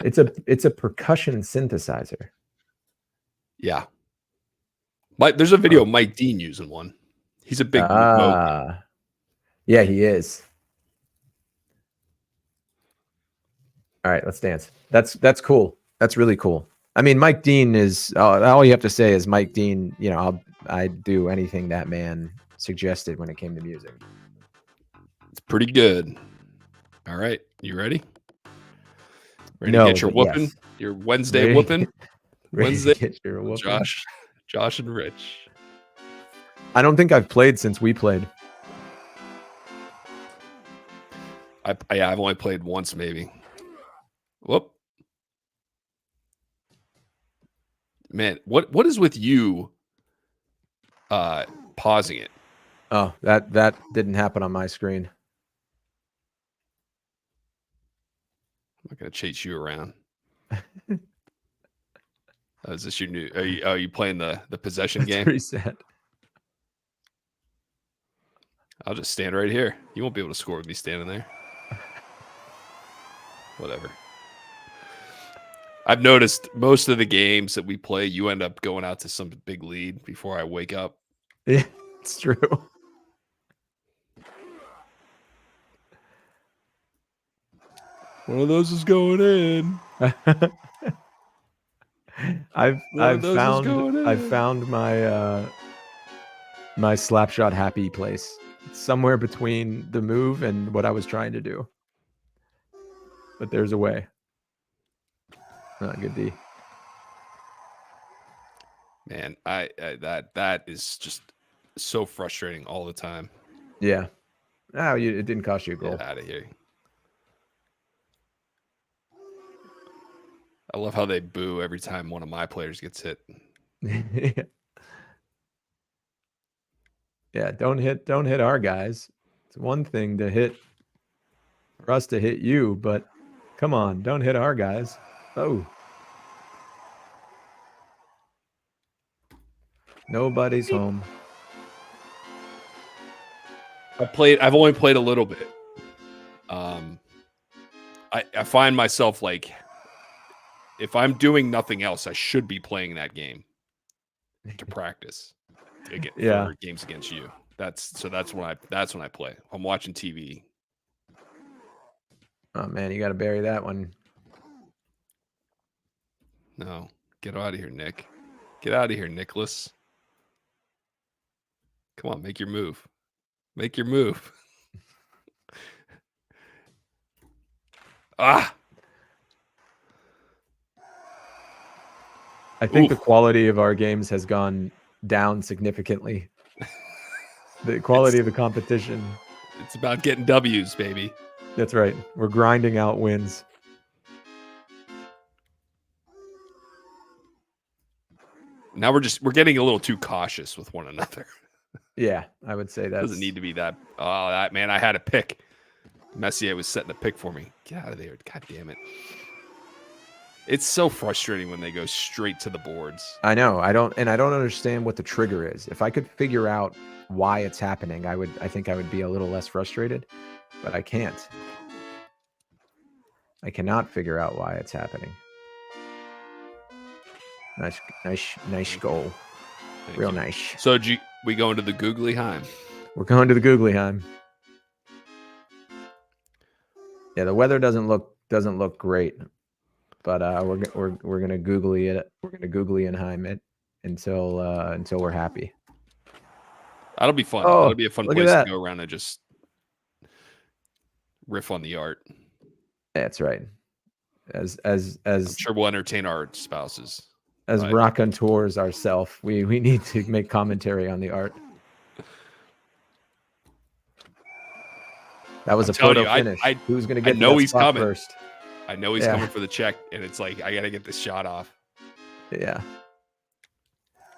It's a percussion synthesizer. Yeah. There's a video of Mike Dean using one. He's a big Moog. Ah, yeah, he is. All right, let's dance. That's cool. That's really cool. I mean, Mike Dean is all you have to say is Mike Dean. You know, I'd do anything that man suggested when it came to music. It's pretty good. All right, you ready? Ready No, to get your but whooping? yes. Your Wednesday Ready, whooping? ready Wednesday, to get your whooping. Josh and Rich. I don't think I've played since we played. I've only played once, maybe. Whoop. Man, what is with you pausing it? Oh, that didn't happen on my screen. I'm not gonna chase you around. Is this your new are you playing the possession That's game? pretty sad. I'll just stand right here. You won't be able to score with me standing there. Whatever. I've noticed most of the games that we play, you end up going out to some big lead before I wake up. Yeah, it's true. One of those is going in. I've found my my slapshot happy place. It's somewhere between the move and what I was trying to do. But there's a way. Not good D. Man, I that is just so frustrating all the time. Yeah. Oh, it didn't cost you a goal. Get out of here. I love how they boo every time one of my players gets hit. Yeah, don't hit our guys. It's one thing to hit for us to hit you, but come on, don't hit our guys. Oh. Nobody's home. I've only played a little bit. I find myself like if I'm doing nothing else, I should be playing that game to practice. for games against you. That's when I play. I'm watching TV. Oh man, you got to bury that one. No, get out of here, Nick. Get out of here, Nicholas. Come on, make your move. Make your move. Ah. I think the quality of our games has gone down significantly. The quality of the competition. It's about getting W's, baby. That's right. We're grinding out wins. Now we're getting a little too cautious with one another. Yeah, I would say that doesn't need to be that. Oh, that man! I had a pick. Messier was setting a pick for me. Get out of there! God damn it! It's so frustrating when they go straight to the boards. I know. I don't understand what the trigger is. If I could figure out why it's happening, I think I would be a little less frustrated, but I can't. I cannot figure out why it's happening. Nice goal. Real nice. So we go into the Googly Heim. We're going to the Googly Heim. Yeah, the weather doesn't look great, but we're gonna googly it. We're gonna googly and Heim it until we're happy. That'll be fun. Oh, that'll be a fun place to go around and just riff on the art. That's right. As I'm sure we'll entertain our spouses. As raconteurs ourselves, we need to make commentary on the art. That was a photo finish. Who's going to get know he's coming first? I know he's coming for the check, and it's like I got to get this shot off. Yeah.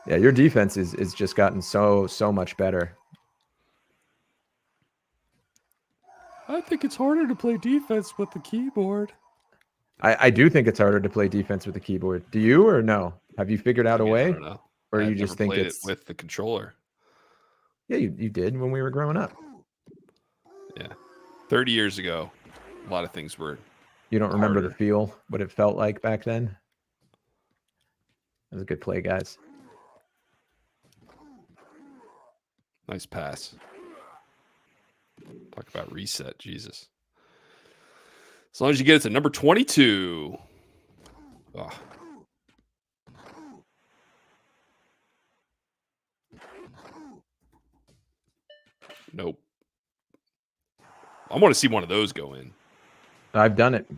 Yeah, your defense is just gotten so much better. I think it's harder to play defense with the keyboard. I do think it's harder to play defense with the keyboard. Do you or no? Have you figured out a way? I don't know. Or you just think it's with the controller? Yeah, you did when we were growing up. Yeah. 30 years ago, a lot of things were You don't remember the feel, what it felt like back then? That was a good play, guys. Nice pass. Talk about reset, Jesus. As long as you get it to number 22. Oh. Nope. I want to see one of those go in. I've done it.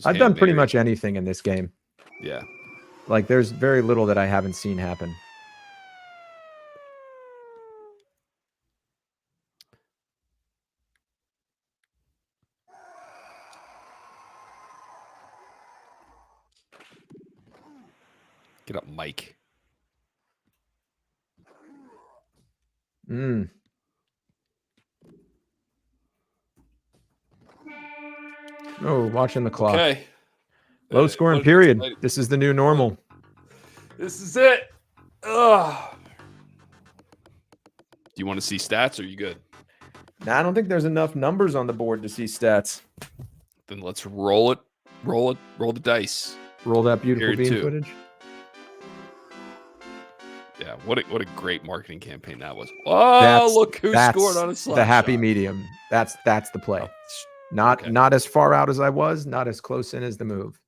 I've done pretty much anything in this game. Yeah. Like, there's very little that I haven't seen happen. Get up, Mike. Oh, watching the clock. Okay. Low scoring period. This is the new normal. This is it. Ugh. Do you want to see stats or are you good? Nah, I don't think there's enough numbers on the board to see stats. Then let's roll it. Roll the dice. Roll that beautiful beam footage. Yeah, what a great marketing campaign that was. Oh, look who scored on a slap the happy shot. Medium. That's the play. Not as far out as I was, not as close in as the move.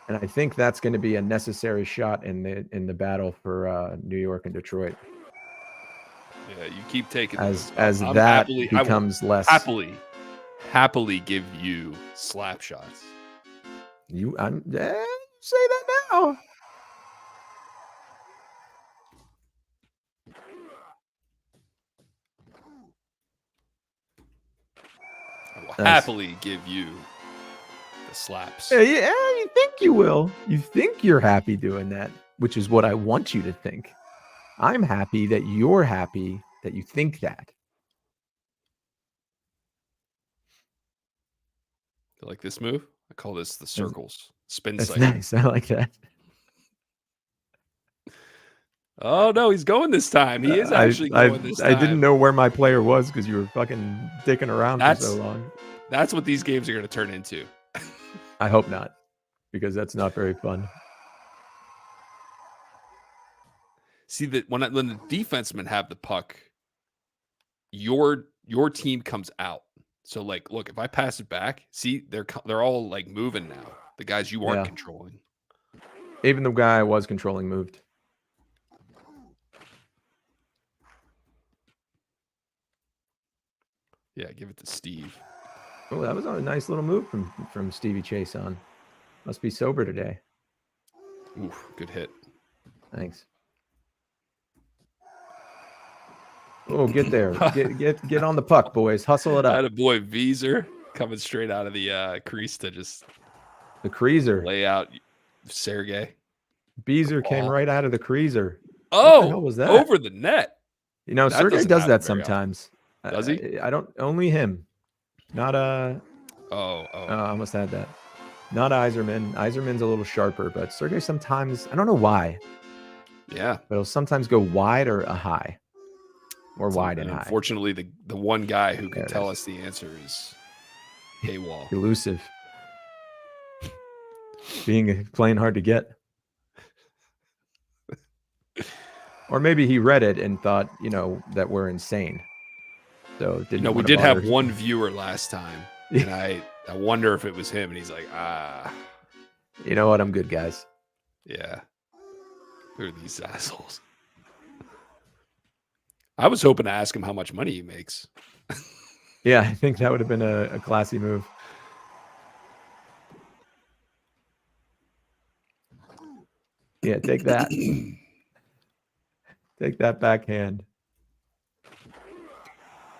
And I think that's going to be a necessary shot in the battle for New York and Detroit. Yeah, you keep taking as that becomes less. Happily give you slap shots. Say that now. I will happily give you the slaps. Yeah, you think you will. You think you're happy doing that, which is what I want you to think. I'm happy that you're happy that you think that. You like this move? I call this the circles. Spin That's cycle. Nice. I like that. Oh, no, he's going this time. He is actually going this time. I didn't know where my player was because you were fucking dicking around for so long. That's what these games are going to turn into. I hope not, because that's not very fun. See that when the defensemen have the puck, your team comes out. So like, look, if I pass it back, see they're all like moving now. The guys you aren't controlling. Even the guy I was controlling moved. Yeah, give it to Steve. Oh, that was a nice little move from Stevie Chase on. Must be sober today. Oof, good hit. Thanks. Oh, get there. Get on the puck, boys. Hustle it up. Had a boy Vieser coming straight out of the crease to just the creaser. Lay out Sergey. Beezer came right out of the creaser. Oh, what the hell was that? Over the net. You know, Sergey does that sometimes. Does he? I don't. Only him. Not Oh. I almost had that. Not Yzerman. Yzerman's a little sharper, but Sergey sometimes, I don't know why. Yeah. But he'll sometimes go wide or a high. Or wide and high. Unfortunately, the one guy who can tell us the answer is Haywall. Elusive. Playing hard to get. Or maybe he read it and thought, that we're insane. So we did have one viewer last time, and I wonder if it was him, and he's like, You know what? I'm good, guys. Yeah. Who are these assholes? I was hoping to ask him how much money he makes. Yeah, I think that would have been a classy move. Yeah, take that. Take that backhand.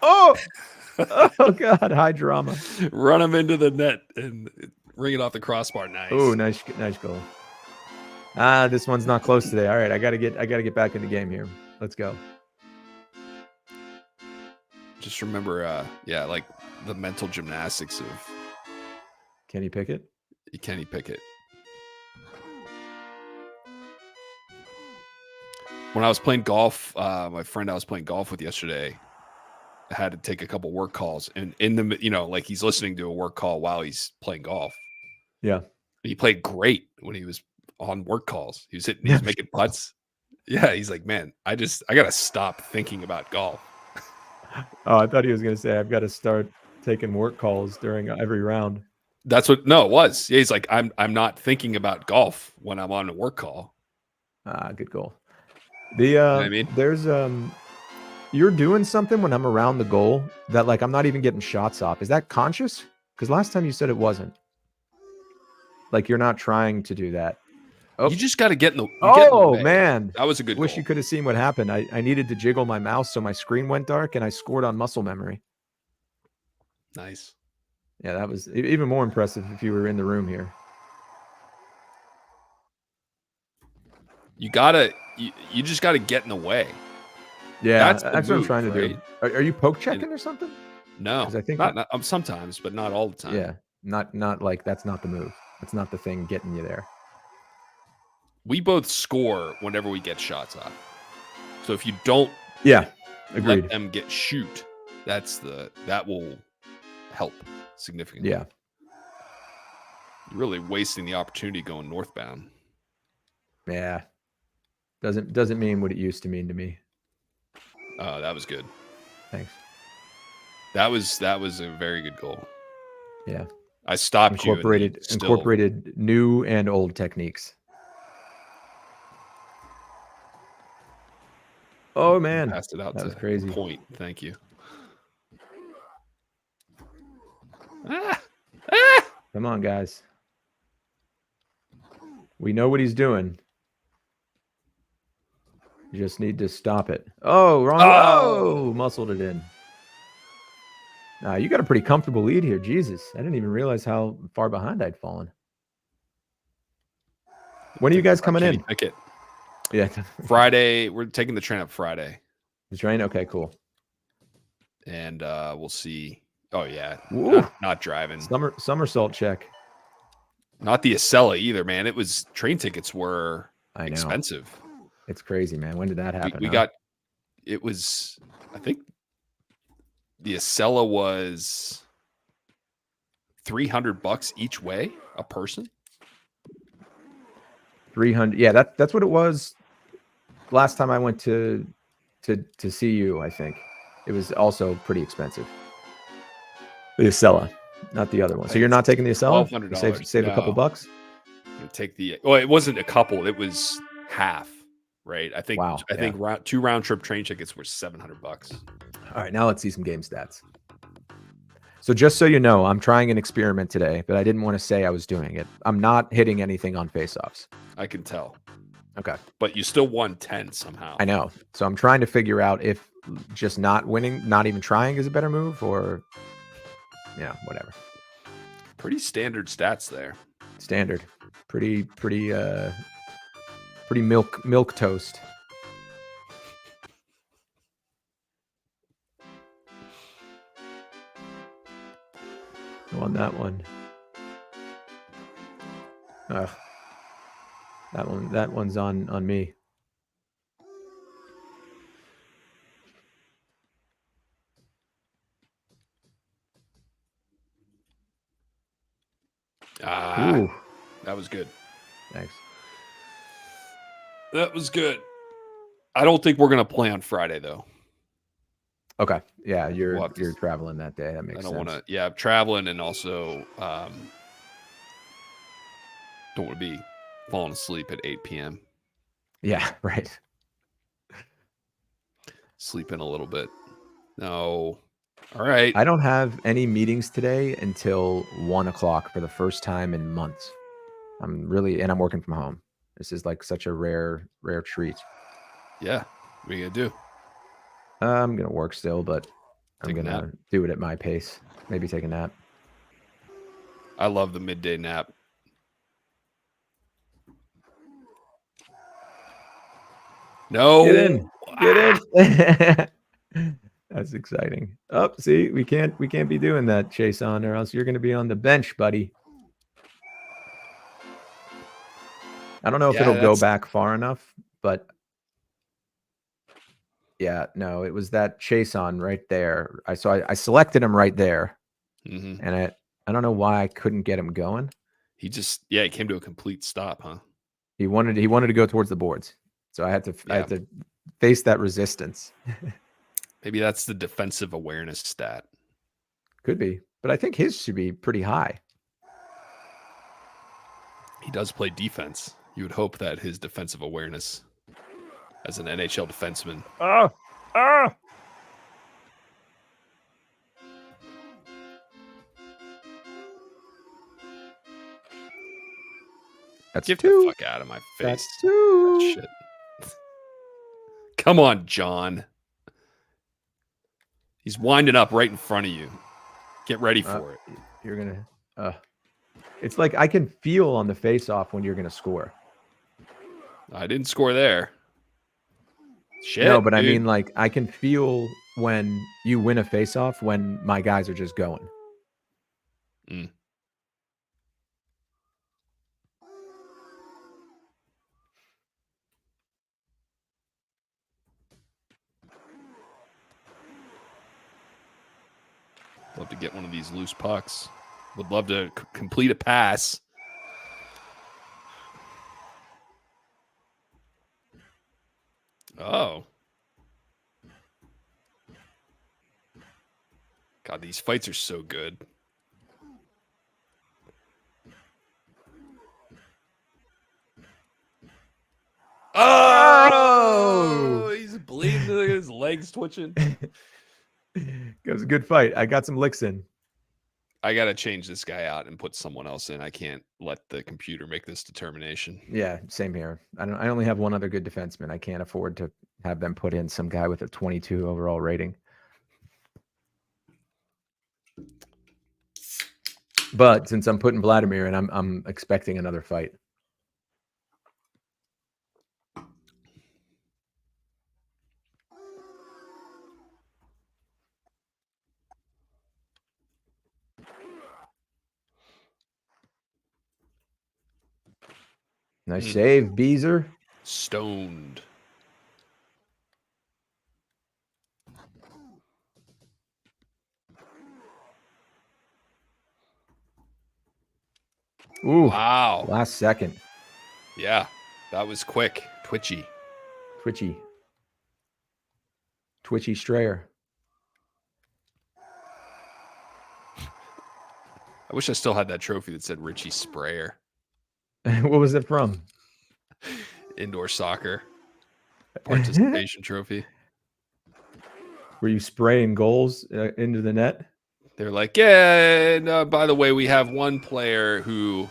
Oh! Oh, God. High drama. Run him into the net and ring it off the crossbar. Nice. Oh, nice goal. This one's not close today. All right, I gotta get back in the game here. Let's go. Just remember, like the mental gymnastics of Kenny Pickett. Kenny Pickett. When I was playing golf, my friend I was playing golf with yesterday had to take a couple work calls, and in the like he's listening to a work call while he's playing golf. Yeah, he played great when he was on work calls. He was hitting, he was making putts. Yeah, he's like, man, I gotta stop thinking about golf. Oh, I thought he was gonna say I've got to start taking work calls during every round. That's what. No, it was. Yeah, he's like, I'm not thinking about golf when I'm on a work call. Good goal. There's you're doing something when I'm around the goal that like I'm not even getting shots off. Is that conscious? Because last time you said it wasn't. Like you're not trying to do that. Oh. You just got to get in the. Oh man, that was a good. Wish goal. You could have seen what happened. I needed to jiggle my mouse so my screen went dark, and I scored on muscle memory. Nice. Yeah, that was even more impressive if you were in the room here. You just gotta get in the way. Yeah, that's what I'm trying to do. Are you poke checking or something? No, I think not sometimes, but not all the time. Yeah, not like that's not the move. That's not the thing getting you there. We both score whenever we get shots off. So if you don't, agreed. Let them get shoot. That will help significantly. Yeah, you're really wasting the opportunity going northbound. Yeah. Doesn't mean what it used to mean to me. Oh, that was good. Thanks. That was a very good goal. Yeah. I stopped incorporated new and old techniques. Oh man. Passed it out. That was crazy. Point. Thank you. Come on, guys. We know what he's doing. You just need to stop it. Oh, wrong. Oh, muscled it in. You got a pretty comfortable lead here. Jesus, I didn't even realize how far behind I'd fallen. When are you guys coming in? Pickett. Yeah. Friday. We're taking the train up Friday. The train? Okay, cool. And we'll see. Oh, yeah. Not driving. Somersault check. Not the Acela either, man. Train tickets were expensive. It's crazy, man. When did that happen? I think the Acela was $300 each way a person. 300. Yeah, that's what it was last time I went to see you, I think it was also pretty expensive. The Acela, not the other one. So you're not taking the Acela? $1,200. Save a couple bucks. Take the it wasn't a couple, it was half, right? I think Wow, yeah. 2 round trip train tickets were $700. All right, now let's see some game stats. So just so you know, I'm trying an experiment today, but I didn't want to say I was doing it. I'm not hitting anything on faceoffs. I can tell. Okay. But you still won 10 somehow. I know. So I'm trying to figure out if just not winning, not even trying is a better move, or whatever. Pretty standard stats there. Standard. Pretty milk toast. On that one. Ugh. That one's on me. Ooh. That was good. Thanks. That was good. I don't think we're gonna play on Friday though. Okay. Yeah, you're traveling that day. That makes sense. I don't want to. Yeah, I'm traveling, and also don't want to be falling asleep at 8 p.m. Yeah, right. Sleep in a little bit. No. All right. I don't have any meetings today until 1 o'clock for the first time in months. I'm working from home. This is like such a rare treat. Yeah. What are you gonna do? I'm gonna work still, but I'm gonna do it at my pace. Maybe take a nap. I love the midday nap. No. Get in. That's exciting. Oh, see, we can't be doing that, Chase, on, or else you're gonna be on the bench, buddy. I don't know if it'll go back far enough, but yeah, no, it was that Chase on right there. I selected him right there, and I don't know why I couldn't get him going. He just he came to a complete stop, huh? He wanted to go towards the boards, so I had to face that resistance. Maybe that's the defensive awareness stat. Could be, but I think his should be pretty high. He does play defense. You would hope that his defensive awareness as an NHL defenseman. That's Get two. the fuck out of my face. That's two. Shit. Come on, John. He's winding up right in front of you. Get ready for it. You're gonna. It's like I can feel on the face-off when you're gonna score. I didn't score there. Shit. No, but dude. I mean, like, I can feel when you win a face-off when my guys are just going. Love to get one of these loose pucks. Would love to complete a pass. Oh. God, these fights are so good. Oh! He's bleeding. Look at his legs twitching. It was a good fight. I got some licks in. I got to change this guy out and put someone else in. I can't let the computer make this determination. Yeah, same here. I only have one other good defenseman. I can't afford to have them put in some guy with a 22 overall rating. But since I'm putting Vladimir in, I'm expecting another fight. Nice save, Beezer. Stoned. Ooh, wow. Last second. Yeah, that was quick. Twitchy. Twitchy Strayer. I wish I still had that trophy that said Richie Sprayer. What was it from? Indoor soccer participation trophy. Were you spraying goals into the net? They're like, yeah, and by the way, we have one player who,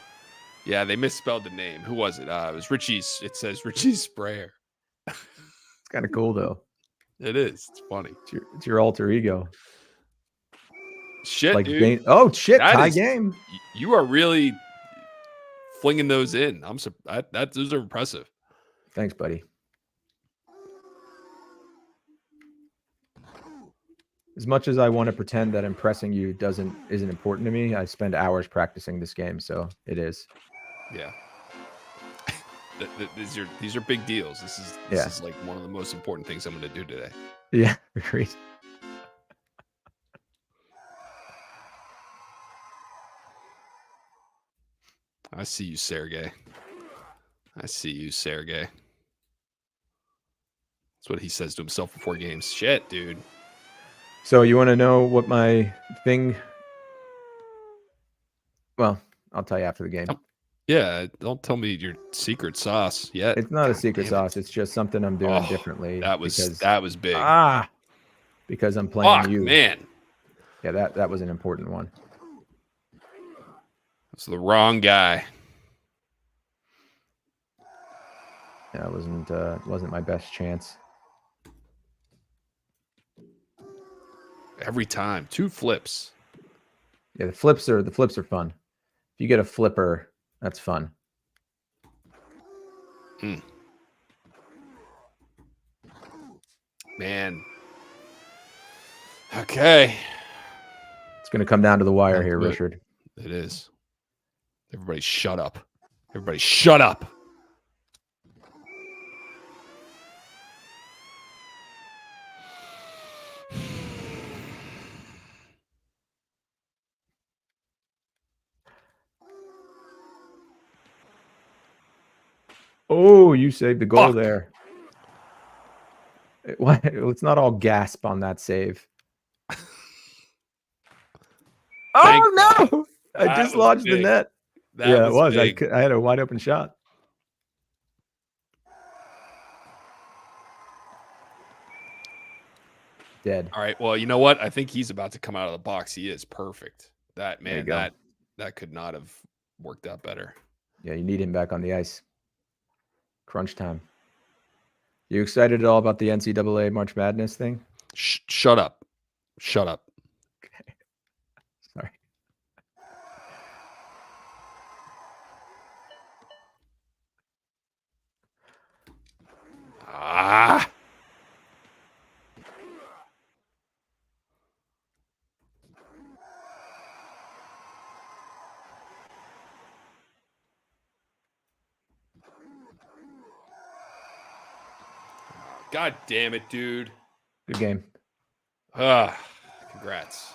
yeah, they misspelled the name. Who was it? It was Richie's. It says Richie Sprayer. It's kind of cool, though. It is. It's funny. It's your alter ego. Shit, like dude. Oh, shit. That Tie is, game. You are really flinging those in. Those are impressive. Thanks, buddy. As much as I want to pretend that impressing you isn't important to me, I spend hours practicing this game, so it is. Yeah. These are big deals. This is like one of the most important things I'm going to do today. Yeah, agreed. I see you, Sergey. I see you, Sergey. That's what he says to himself before games. Shit, dude. So you want to know what my thing? Well, I'll tell you after the game. Yeah, don't tell me your secret sauce yet. It's not a secret sauce. It's just something I'm doing differently. That was big. Because I'm playing you. Man. Yeah, that was an important one. That's the wrong guy. Yeah, it wasn't my best chance. Every time, 2 flips. Yeah, the flips are fun. If you get a flipper, that's fun. Man. Okay. It's going to come down to the wire here, Richard. It is. Everybody shut up. Everybody shut up. Oh, you saved the goal there. Let's not all gasp on that save. Oh, no! I dislodged the net. Yeah, it was. I had a wide open shot. Dead. All right. Well, you know what? I think he's about to come out of the box. He is perfect. That could not have worked out better. Yeah, you need him back on the ice. Crunch time. You excited at all about the NCAA March Madness thing? Shut up. Shut up. Okay. Sorry. God damn it, dude. Good game. Congrats.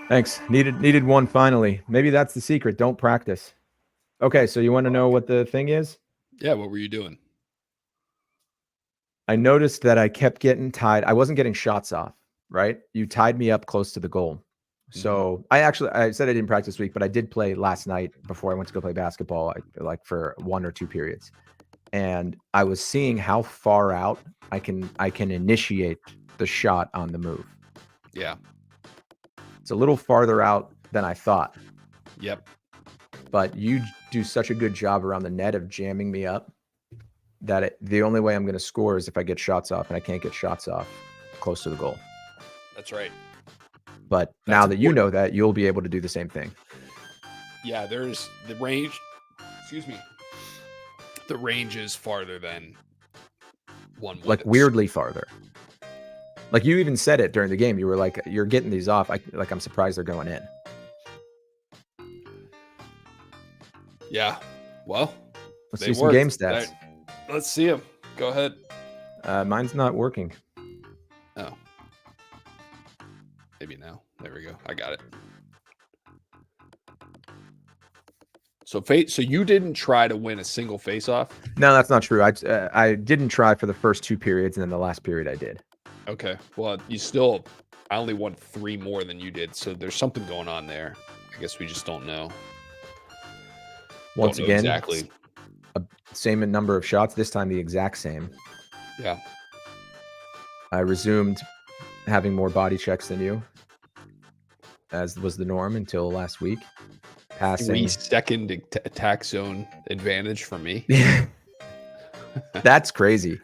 Thanks. Needed one finally. Maybe that's the secret. Don't practice. Okay, so you want to know what the thing is? Yeah, what were you doing? I noticed that I kept getting tied. I wasn't getting shots off, right? You tied me up close to the goal. So I said I didn't practice this week, but I did play last night before I went to go play basketball, like for 1 or 2 periods. And I was seeing how far out I can initiate the shot on the move. Yeah. It's a little farther out than I thought. Yep. But you do such a good job around the net of jamming me up that the only way I'm going to score is if I get shots off, and I can't get shots off close to the goal. That's right. But now that you know that, you'll be able to do the same thing. Yeah, there's the range. Excuse me. The range is farther than one. Like weirdly farther. Like you even said it during the game. You were like, "You're getting these off." I'm surprised they're going in. Yeah. Well, let's see some game stats. Let's see them. Go ahead. Mine's not working. Oh. Maybe now. There we go. I got it. So you didn't try to win a single face-off? No, that's not true. I didn't try for the first 2 periods, and then the last period I did. Okay. Well, I only won 3 more than you did, so there's something going on there. I guess we just don't know. Once again, exactly. Same in number of shots. This time the exact same. Yeah. I resumed having more body checks than you, as was the norm until last week. Passing 3-second attack zone advantage for me. That's crazy.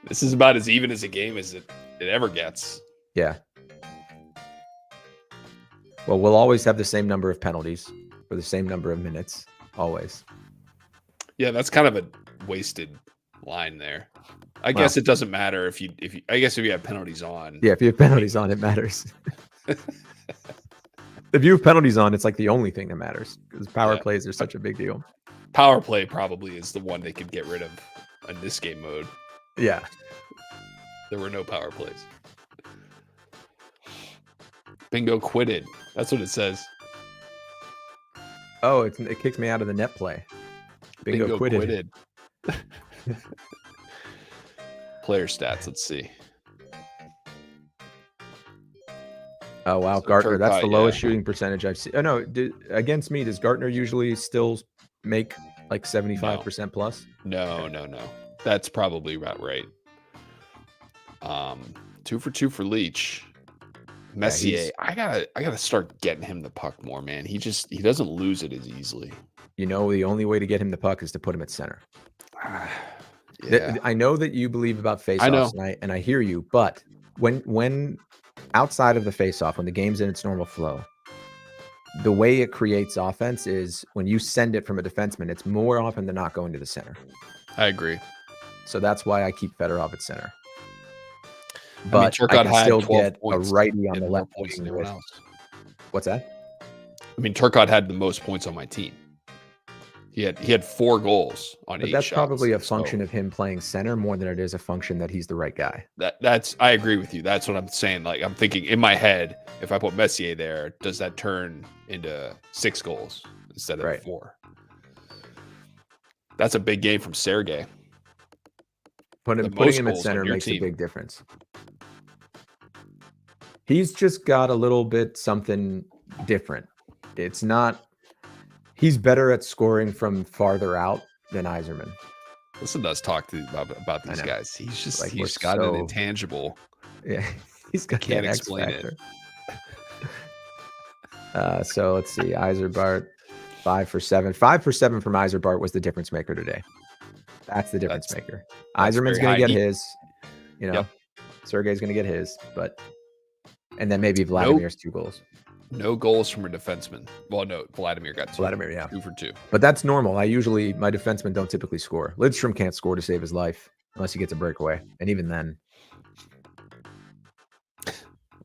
This is about as even as a game as it ever gets. Yeah. Well, we'll always have the same number of penalties for the same number of minutes. Always. Yeah, that's kind of a wasted line there. I guess it doesn't matter if you have penalties on. Yeah, if you have penalties on, it matters. If you have penalties on, it's like the only thing that matters, because power plays are such a big deal. Power play probably is the one they could get rid of in this game mode. Yeah. There were no power plays. Bingo quitted. That's what it says. Oh, it kicks me out of the net play. Bingo quitted. Player stats. Let's see. Oh, wow. So Gartner, that's the lowest shooting percentage I've seen. Oh, no. Against me, does Gartner usually still make like 75% plus? No. That's probably about right. 2 for 2 for Leach. Messier, I gotta start getting him the puck more, man. He doesn't lose it as easily. You know, the only way to get him the puck is to put him at center. Yeah. I know that you believe about faceoffs, and I hear you, but when outside of the faceoff, when the game's in its normal flow, the way it creates offense is when you send it from a defenseman, it's more often than not going to the center. I agree. So that's why I keep Fedorov at center. But I can still get a righty on the left wing with... What's that? I mean, Turcotte had the most points on my team. He had 4 goals on 8 shots. That's probably a function of him playing center more than it is a function that he's the right guy. I agree with you. That's what I'm saying. Like, I'm thinking in my head, if I put Messier there, does that turn into 6 goals instead of 4? That's a big game from Sergei. Putting him at center makes a big difference. He's just got a little bit something different. It's not... He's better at scoring from farther out than Yzerman. Listen to us talk about these guys. He's just he's got an intangible. Yeah, he's got can't explain it. So let's see. Yzerbart, 5 for 7. 5 for 7 from Yzerbart was the difference maker today. That's the difference maker. Yzerman's going to get his. You know, Sergei's going to get his, and then maybe Vladimir's 2 goals. No goals from a defenseman. Well, no, Vladimir got 2. Vladimir, yeah. 2 for 2. But that's normal. My defensemen don't typically score. Lidstrom can't score to save his life unless he gets a breakaway. And even then.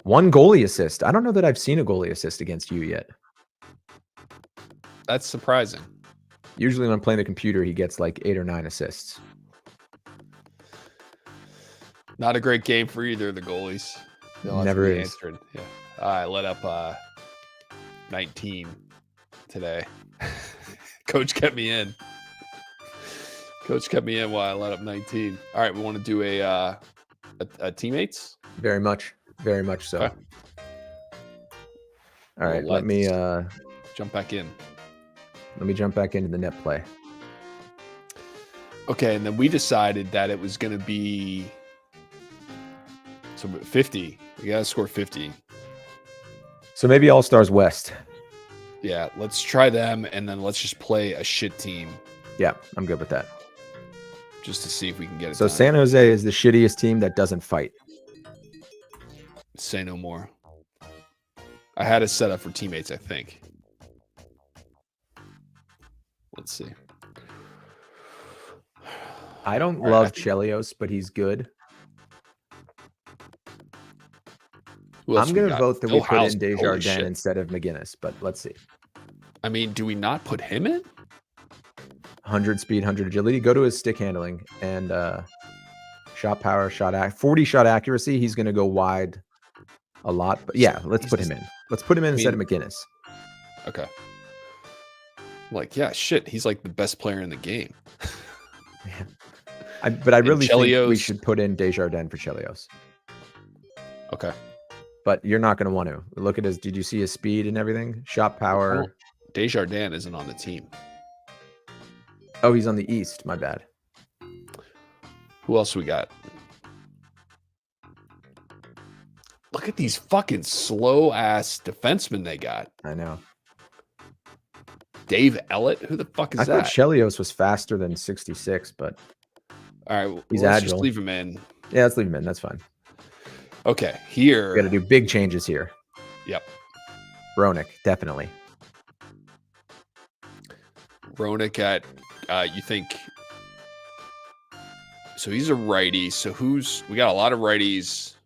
1 goalie assist. I don't know that I've seen a goalie assist against you yet. That's surprising. Usually when I'm playing the computer, he gets like 8 or 9 assists. Not a great game for either of the goalies. Never is. Answered. Yeah. I let up 19 today. Coach kept me in. Coach kept me in while I let up 19. All right, we want to do a teammates? Very much so. Okay. All right, let me jump back in. Let me jump back into the net play. Okay, and then we decided that it was going to be 50. We got to score 50. So maybe All-Stars West. Yeah, let's try them, and then let's just play a shit team. Yeah, I'm good with that. Just to see if we can get it So done. San Jose is the shittiest team that doesn't fight. Say no more. I had it set up for teammates, I think. Let's see. I don't love Chelios, but he's good. I'm going to vote that we put in Desjardins instead of McGinnis, but let's see. I mean, do we not put him in? 100 speed, 100 agility. Go to his stick handling and shot power, 40 shot accuracy. He's going to go wide a lot. But yeah, let's put him in. Let's put him in instead of McGinnis. Okay. Like, yeah, shit, he's like the best player in the game. But I really think we Chelios. should put in Desjardins for Chelios. Okay. But you're not going to want to. Look at his, did you see his speed and everything? Shot power. Desjardins isn't on the team. Oh, he's on the East. My bad. Who else we got? Look at these fucking slow-ass defensemen they got. I know. Dave Ellett? Who the fuck is that? I thought Chelios was faster than 66, but... All right, well, he's let's agile. Just leave him in. Yeah, let's leave him in. That's fine. Okay, here. We got to do big changes here. Yep. Roenick, definitely. Roenick at, you think... So he's a righty. So we got a lot of righties,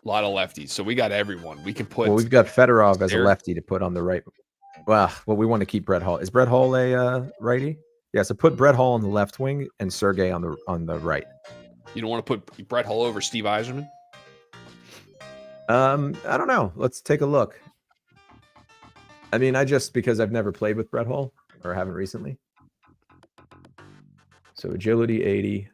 a lot of lefties. So we got everyone. We can put... Well, we've got Fedorov as a lefty to put on the right. Well, we want to keep Brett Hall. Is Brett Hall a righty? Yeah, so put Brett Hall on the left wing and Sergey on the right. You don't want to put Brett Hall over Steve Yzerman? I don't know. Let's take a look. I mean, because I've never played with Brett Hall or haven't recently. So agility 80.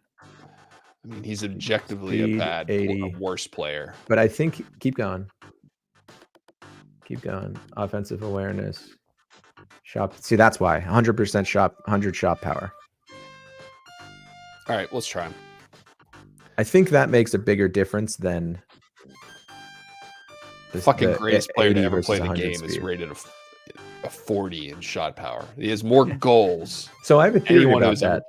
I mean, he's objectively a worse player. But I think keep going. Keep going. Offensive awareness. Shot. See, that's why 100% shot, 100 shot power. All right, let's try him. I think that makes a bigger difference than the fucking greatest player to ever play the game is rated a 40 in shot power. He has more goals. So I have a theory about that.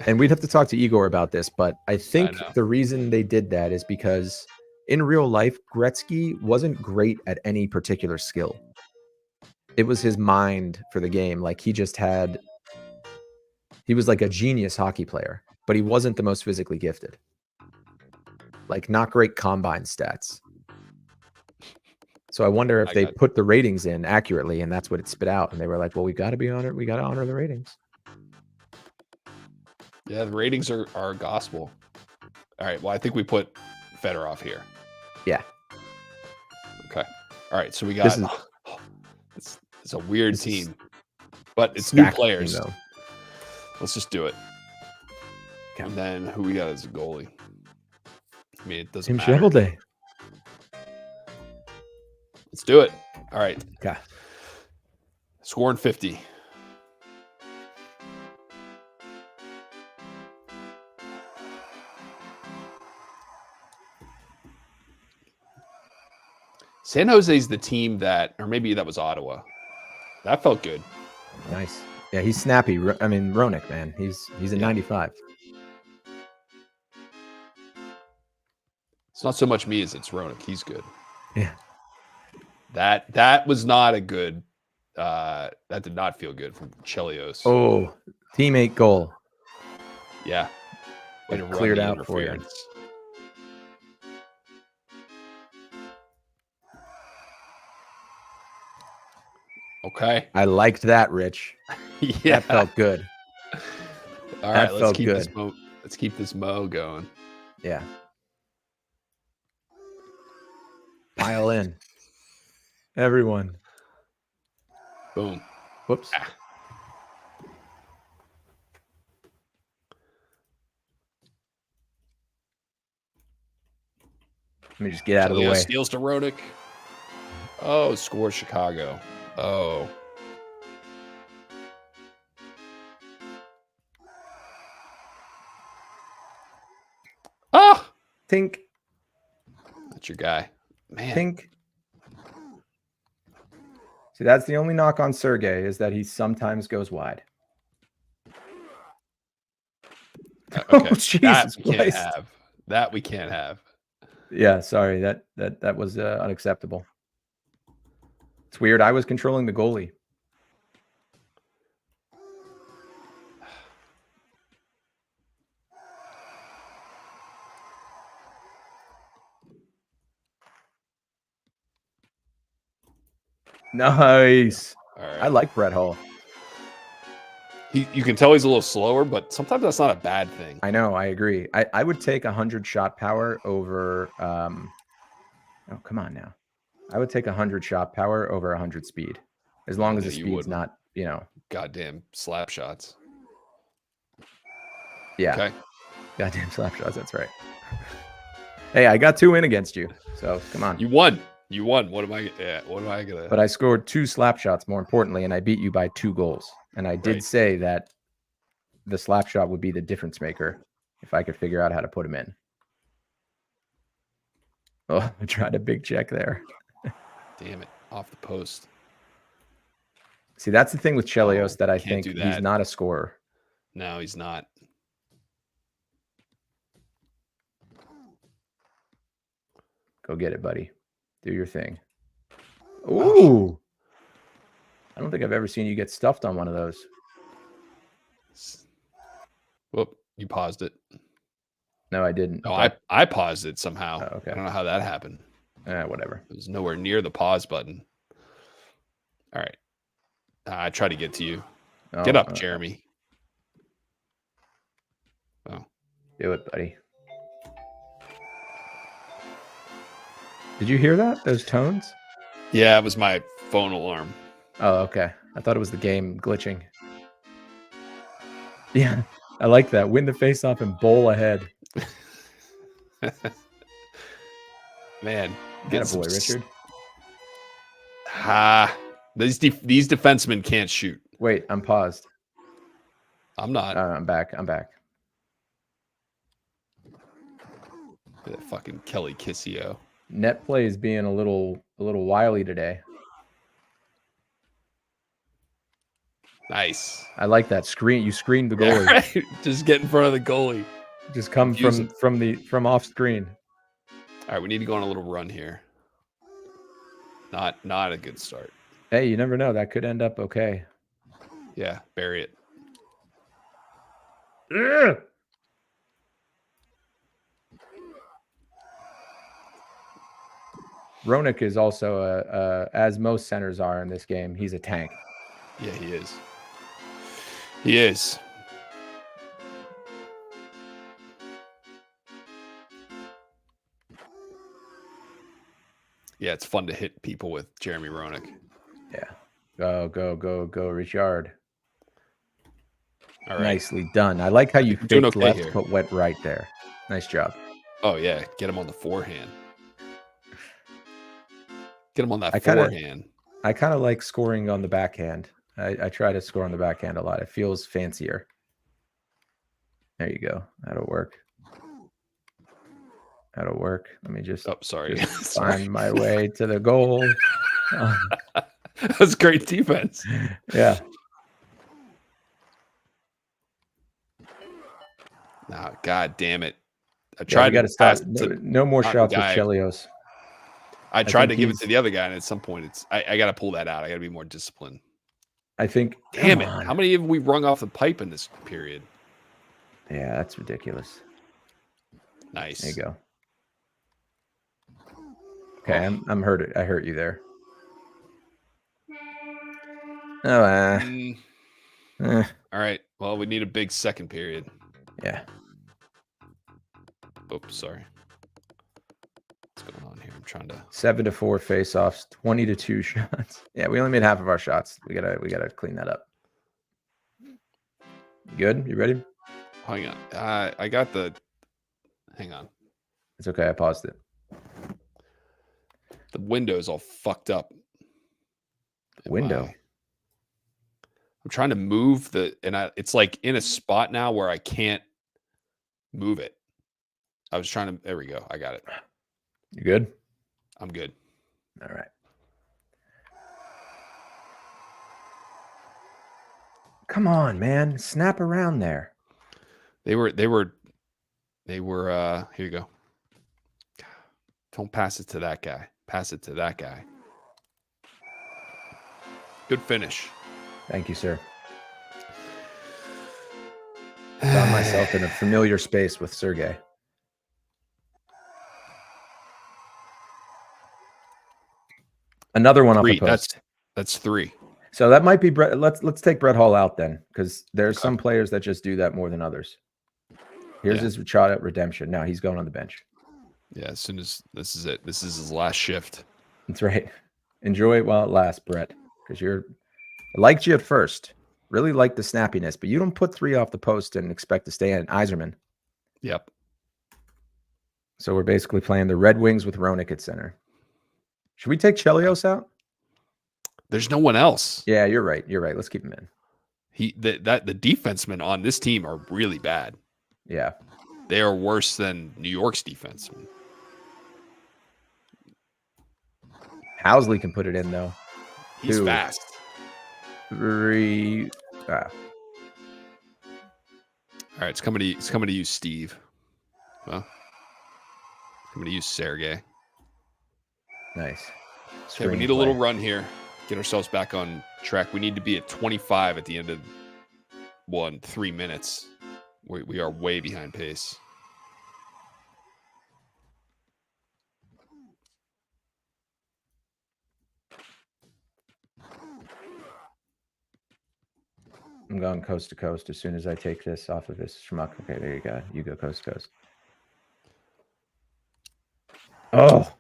And we'd have to talk to Igor about this, but I think the reason they did that is because in real life, Gretzky wasn't great at any particular skill. It was his mind for the game. Like he was like a genius hockey player, but he wasn't the most physically gifted. Like not great combine stats. So I wonder if they put the ratings in accurately and that's what it spit out. And they were like, well, we got to be honored. We got to honor the ratings. Yeah, the ratings are gospel. All right. Well, I think we put Fedorov here. Yeah. Okay. All right. So we got it's a weird team, but it's new players. Team, let's just do it. Okay. And then who we got as a goalie? I mean, it doesn't matter. Let's do it. All right. Okay. Scoring 50. San Jose's the team that, or maybe that was Ottawa. That felt good. Nice. Yeah, he's snappy. I mean, Roenick, man. He's a 95. It's not so much me as it's Roenick. He's good. Yeah. That was not a good. That did not feel good from Chelios. Oh, teammate goal. Yeah. Way to cleared out for you. Okay. I liked that, Rich. Yeah. That felt good. All right, let's keep this mo going. Yeah. Pile in. Everyone. Boom. Whoops. Ah. Let me just get out of the way. Steals to Roenick. Oh, scores Chicago. Oh. Ah! Tink. That's your guy. Man. Tink. See, that's the only knock on Sergey is that he sometimes goes wide. Okay. Oh, Jesus That we can't have. Yeah, sorry. That was unacceptable. It's weird. I was controlling the goalie. Nice. All right. I like Brett Hall. You can tell he's a little slower, but sometimes that's not a bad thing. I know. I agree. I would take 100 shot power over. Oh, come on now. I would take 100 shot power over 100 speed, as long as the speed's not you know, Goddamn slap shots. yeah. Okay. Goddamn slap shots. That's right. Hey, I got 2 in against you. So come on. You won. You won. What am I gonna? But I scored 2 slap shots, more importantly, and I beat you by 2 goals. And I did say that the slap shot would be the difference maker if I could figure out how to put him in. Oh, I tried a big check there. Damn it. Off the post. See, that's the thing with Chelios that I think he's not a scorer. No, he's not. Go get it, buddy. Do your thing. Ooh. I don't think I've ever seen you get stuffed on one of those. Whoop, you paused it. No, I didn't. No, I paused it somehow. Oh, okay. I don't know how that happened. Whatever. It was nowhere near the pause button. All right. I tried to get to you. Get up, Jeremy. Oh. Do it, buddy. Did you hear that? Those tones? Yeah, it was my phone alarm. Oh, okay. I thought it was the game glitching. Yeah, I like that. Win the face-off and bowl ahead. Man, get a boy, Richard. These defensemen can't shoot. Wait, I'm paused. I'm not. I'm back. I'm back. That fucking Kelly Kissio. Net play is being a little wily today. Nice. I like that screen. You screened the goalie. Yeah, right. Just get in front of the goalie. Just come from off screen. All right, we need to go on a little run here. Not a good start. Hey, you never know. That could end up okay. Yeah, bury it. Ugh. Roenick is also as most centers are in this game. He's a tank. Yeah, he is. He is. Yeah, it's fun to hit people with Jeremy Roenick. Yeah. Go, Richard. All right. Nicely done. I like how you faked left here. but went right there. Nice job. Oh, yeah. Get him on the forehand. Get him on that forehand. I kind of like scoring on the backhand. I try to score on the backhand a lot. It feels fancier. There you go. That'll work. That'll work. Let me just, sorry. Just find my way to the goal. That was great defense. Yeah. No, God damn it. I tried to stop. No more shots with Chelios. I tried to give it to the other guy, and at some point, I got to pull that out. I got to be more disciplined. I think. Damn it! How many have we rung off the pipe in this period? Yeah, that's ridiculous. Nice. There you go. Okay, I'm hurt. I hurt you there. Oh, all right. Well, we need a big second period. Yeah. Oops, sorry. What's going on here? I'm trying to 7-4 face-offs, 20-2 shots. Yeah, we only made half of our shots. We gotta clean that up. You good? You ready? Hang on. I got the. Hang on. It's okay. I paused it. The window's all fucked up. Window. I'm trying to move it's like in a spot now where I can't move it. I was trying to. There we go. I got it. You good? I'm good. All right. Come on, man. Snap around there. They were here you go. Don't pass it to that guy. Pass it to that guy. Good finish. Thank you, sir. Found myself in a familiar space with Sergey. Another one off the post. That's 3. So that might be Brett. Let's take Brett Hall out then, because there's some players that just do that more than others. Here's his shot at redemption. Now he's going on the bench. Yeah, as soon as this is it. This is his last shift. That's right. Enjoy it while it lasts, Brett, because you're I liked you at first. Really liked the snappiness, but you don't put 3 off the post and expect to stay in. Iserman. Yep. So we're basically playing the Red Wings with Roenick at center. Should we take Chelios out? There's no one else. Yeah, you're right. You're right. Let's keep him in. The defensemen on this team are really bad. Yeah. They are worse than New York's defensemen. Housley can put it in, though. He's 2, fast. 3. All right, it's coming to you, Steve. Well, it's coming to you, Sergey. Nice. Okay, we need a little run here. Get ourselves back on track. We need to be at 25 at the end of 3 minutes. We are way behind pace. I'm going coast to coast as soon as I take this off of this schmuck. Okay, there you go. You go coast to coast. Oh,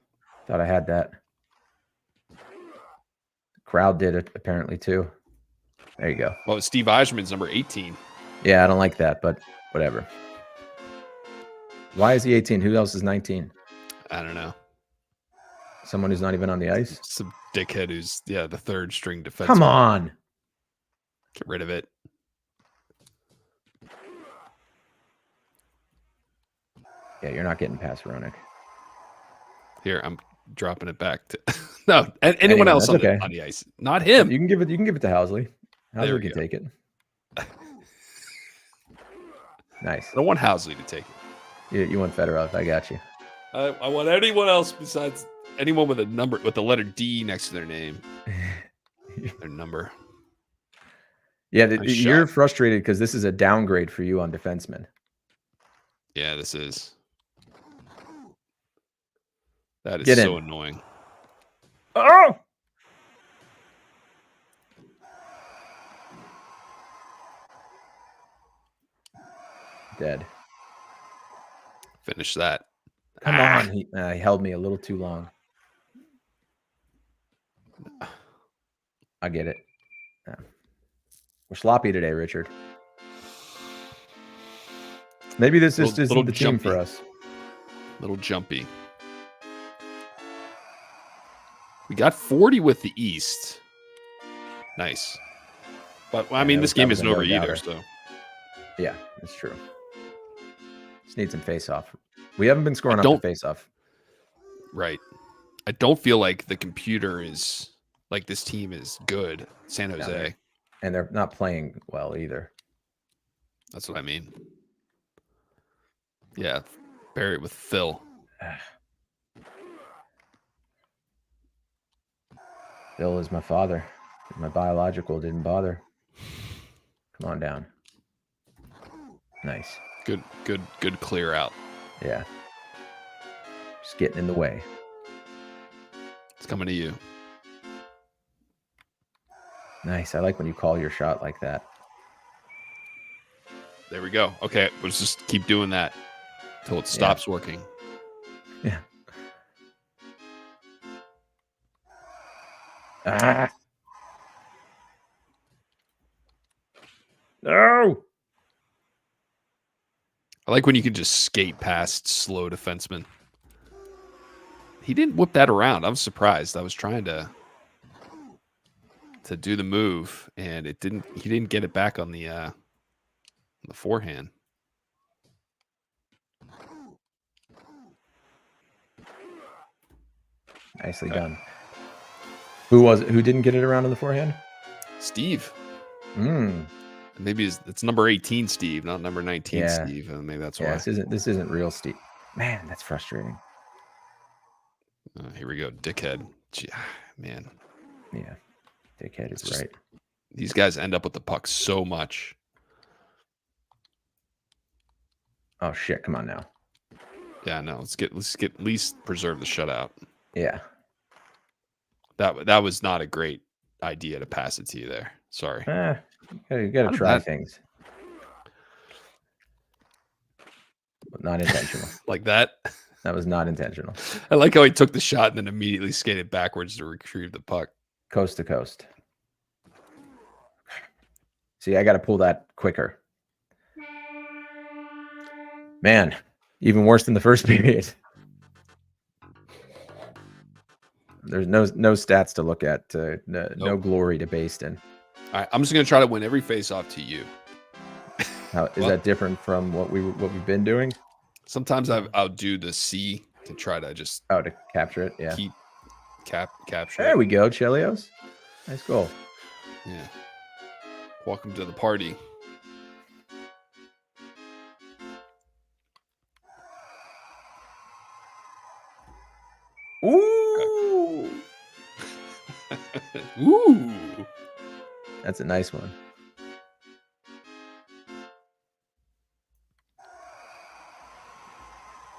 thought I had that. Crowd did it apparently too. There you go. Well, Steve Yzerman's number 18. Yeah, I don't like that, but whatever. Why is he 18? Who else is 19? I don't know. Someone who's not even on the ice? Some dickhead who's, the third string defenseman. Come on. Get rid of it. Yeah, you're not getting past Roenick. Here, I'm dropping it back to no. Anyone else on, okay. On the ice? Not him. You can give it to Housley. Housley can take it. Nice. I don't want Housley to take it. You want Fedorov. I got you. I want anyone else besides anyone with the letter D next to their name. Their number. Yeah, you're frustrated because this is a downgrade for you on defensemen. Yeah, this is. That is so annoying. Oh! Dead. Finish that. Come on. He held me a little too long. I get it. Yeah. We're sloppy today, Richard. Maybe this just isn't the team for us. Little jumpy. We got 40 with the East. Nice. But, I mean, this game isn't over either, so. Yeah, that's true. Just need some face-off. We haven't been scoring off the face-off. Right. I don't feel like the computer is, like this team is good. San Jose. And they're not playing well either. That's what I mean. Yeah. Bury it with Phil. Phil is my father. My biological didn't bother. Come on down. Nice. Good clear out. Yeah. Just getting in the way. It's coming to you. Nice. I like when you call your shot like that. There we go. Okay, let's just keep doing that until it stops working. Yeah. Ah. No. I like when you can just skate past slow defensemen. He didn't whip that around. I was surprised. I was trying to do the move, and it didn't. He didn't get it back on the forehand. Nicely done. Who was it? Who didn't get it around on the forehand? Steve. Maybe it's number 18 Steve, not number 19 Steve. And maybe that's why. This isn't real Steve. Man, that's frustrating. Here we go, dickhead. Gee, man. Yeah, dickhead is right. These guys end up with the puck so much. Oh shit! Come on now. Yeah, no. Let's get at least preserve the shutout. Yeah. That was not a great idea to pass it to you there. Sorry. You gotta try things. But not intentional. Like that? That was not intentional. I like how he took the shot and then immediately skated backwards to retrieve the puck. Coast to coast. See, I got to pull that quicker. Man, even worse than the first period. There's no stats to look at, no glory to baste in. All right, I'm just gonna try to win every face-off to you. How is that different from what we've been doing? Sometimes I'll do the C to try to just to capture it. Yeah, keep capture. There we go, Chelios. Nice goal. Yeah. Welcome to the party. Ooh. Ooh. That's a nice one.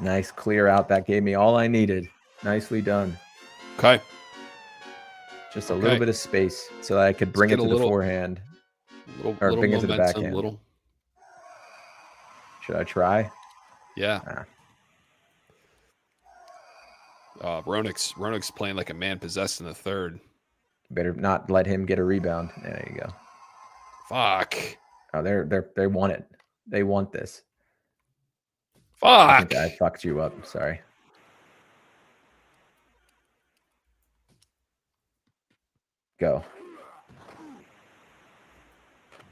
Nice clear out. That gave me all I needed. Nicely done. Okay. Just a little bit of space so that I could bring it to the forehand. Or bring it to the backhand. Should I try? Yeah. Ronik's playing like a man possessed in the third. Better not let him get a rebound. There you go. Fuck. Oh, they want it. They want this. Fuck. I think I fucked you up. Sorry. Go.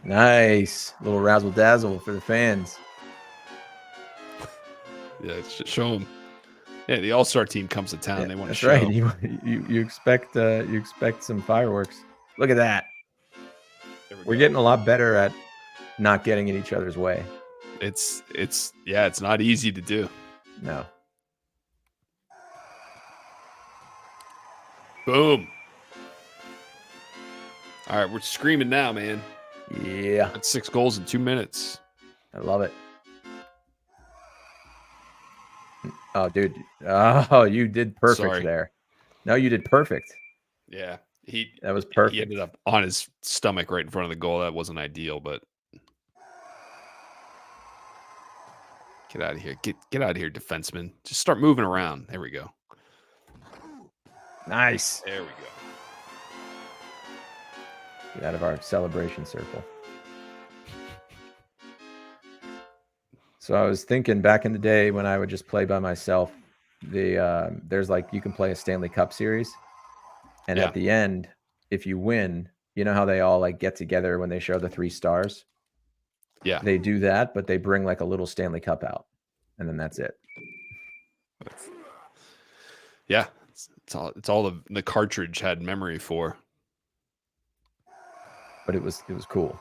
Nice. Little razzle dazzle for the fans. Yeah, show them. Yeah, the All-Star team comes to town. They want to show. That's right. You expect some fireworks. Look at that. We're getting a lot better at not getting in each other's way. It's not easy to do. No. Boom. All right, we're screaming now, man. Yeah. That's 6 goals in 2 minutes. I love it. Oh, dude. Oh, you did perfect there. No, you did perfect. Yeah. That was perfect. He ended up on his stomach right in front of the goal. That wasn't ideal, but get out of here. Get out of here, defenseman. Just start moving around. There we go. Nice. There we go. Get out of our celebration circle. So I was thinking back in the day when I would just play by myself, there's like, you can play a Stanley Cup series. And at the end, if you win, you know how they all like get together when they show the 3 stars? Yeah. They do that, but they bring like a little Stanley Cup out. And then that's it. Yeah. It's all the cartridge had memory for. But it was cool.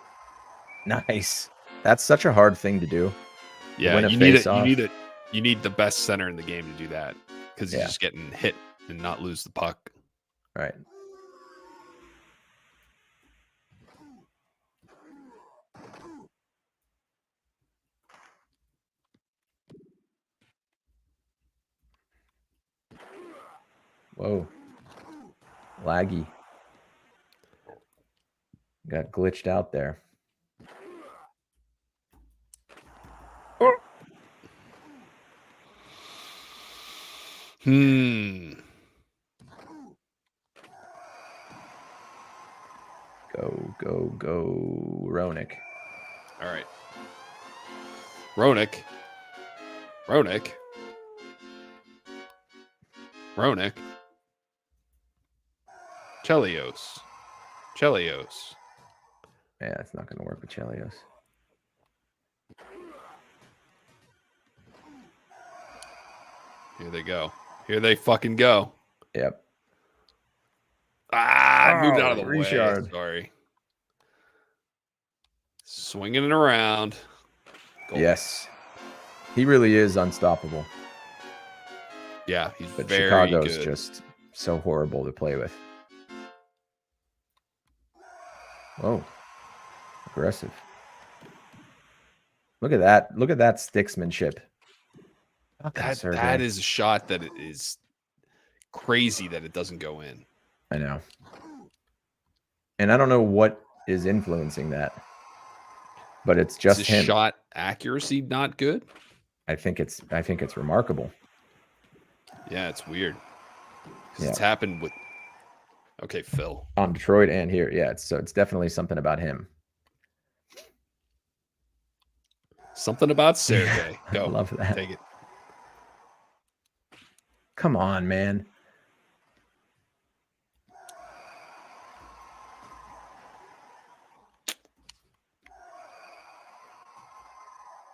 Nice. That's such a hard thing to do. Yeah, you need the best center in the game to do that because he's just getting hit and not lose the puck. Right. Whoa. Laggy. Got glitched out there. Go, Ronik. All right. Ronik. Chelios. Yeah, it's not going to work with Chelios. Here they go. Here they fucking go. Yep. I moved out of the Richard. way. Sorry. Swinging it around. Goal. Yes. He really is unstoppable. Yeah, he's but very Chicago's good. Just so horrible to play with. Whoa. Aggressive. Look at that. Look at that sticksmanship. That is a shot that is crazy that it doesn't go in. I know. And I don't know what is influencing that. But it's just him. Shot accuracy not good? I think it's remarkable. Yeah, it's weird. Because it's happened with Phil. On Detroit and here. Yeah, it's definitely something about him. Something about Sergey. I Go. love that. Take it. Come on, man.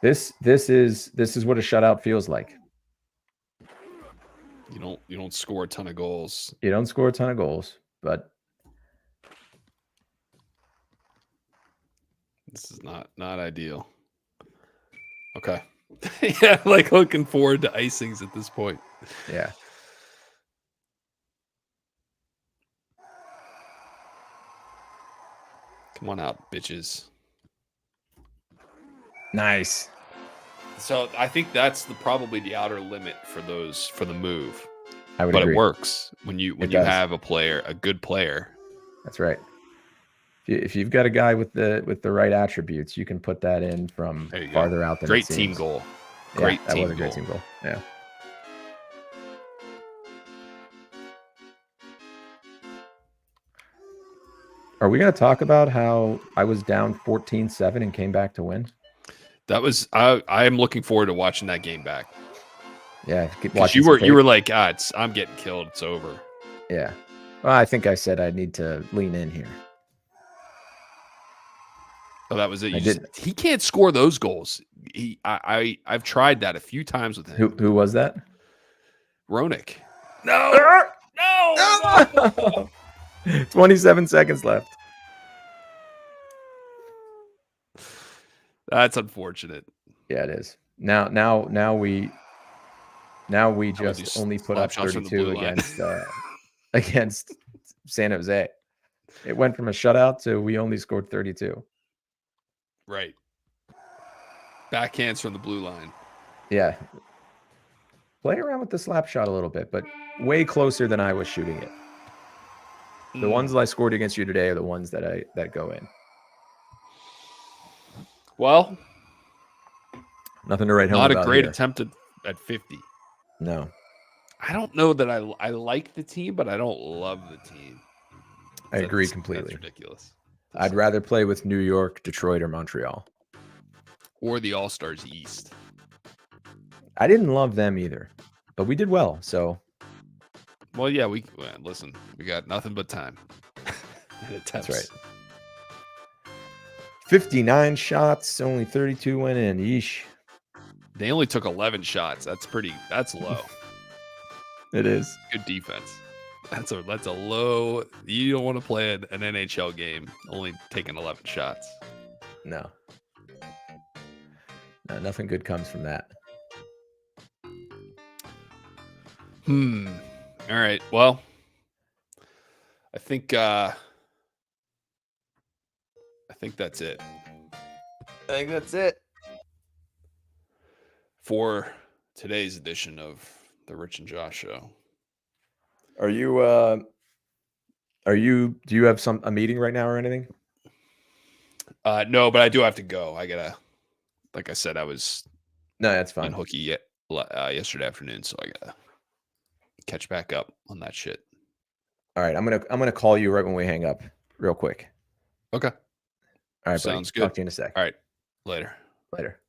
This is what a shutout feels like. You don't score a ton of goals. You don't score a ton of goals, but this is not ideal. Okay. Yeah, like looking forward to icings at this point. Yeah. Come on out, bitches. Nice. So I think that's probably the outer limit for the move. I would agree. It works when you have a good player. That's right. If you've got a guy with the right attributes, you can put that in from farther out than great team goal. Great that team was a great team goal. Yeah. Are we going to talk about how I was down 14-7 and came back to win? That was I am looking forward to watching that game back. Yeah, you were like, I'm getting killed. It's over. Yeah. Well, I think I said I need to lean in here. Oh, that was it. He can't score those goals. I've tried that a few times with him. Who was that? Roenick. No. 27 seconds left. That's unfortunate. Yeah, it is. Now we just only put up 32 against San Jose. It went from a shutout to we only scored 32. Right. Backhands from the blue line. Yeah. Play around with the slap shot a little bit, but way closer than I was shooting it. The ones that I scored against you today are the ones that go in. Well, nothing to write home about. Not a great here. attempt at 50. No. I don't know that I like the team, but I don't love the team. I agree completely. That's ridiculous. I'd rather play with New York, Detroit, or Montreal. Or the All-Stars East. I didn't love them either, but we did well, so. Well, yeah, listen, we got nothing but time. That's right. 59 shots, only 32 went in. Yeesh. They only took 11 shots. That's low. It is. Good defense. That's a low. You don't want to play an NHL game only taking 11 shots. No, nothing good comes from that. All right. Well, I think that's it. I think that's it for today's edition of the Rich and Josh Show. Do you have a meeting right now or anything? No, but I do have to go. Like I said, I was that's fine. On hooky yesterday afternoon, so I gotta catch back up on that shit. All right, I'm gonna call you right when we hang up, real quick. Okay. All right, sounds buddy. good. Talk to you in a sec. All right, later. Later.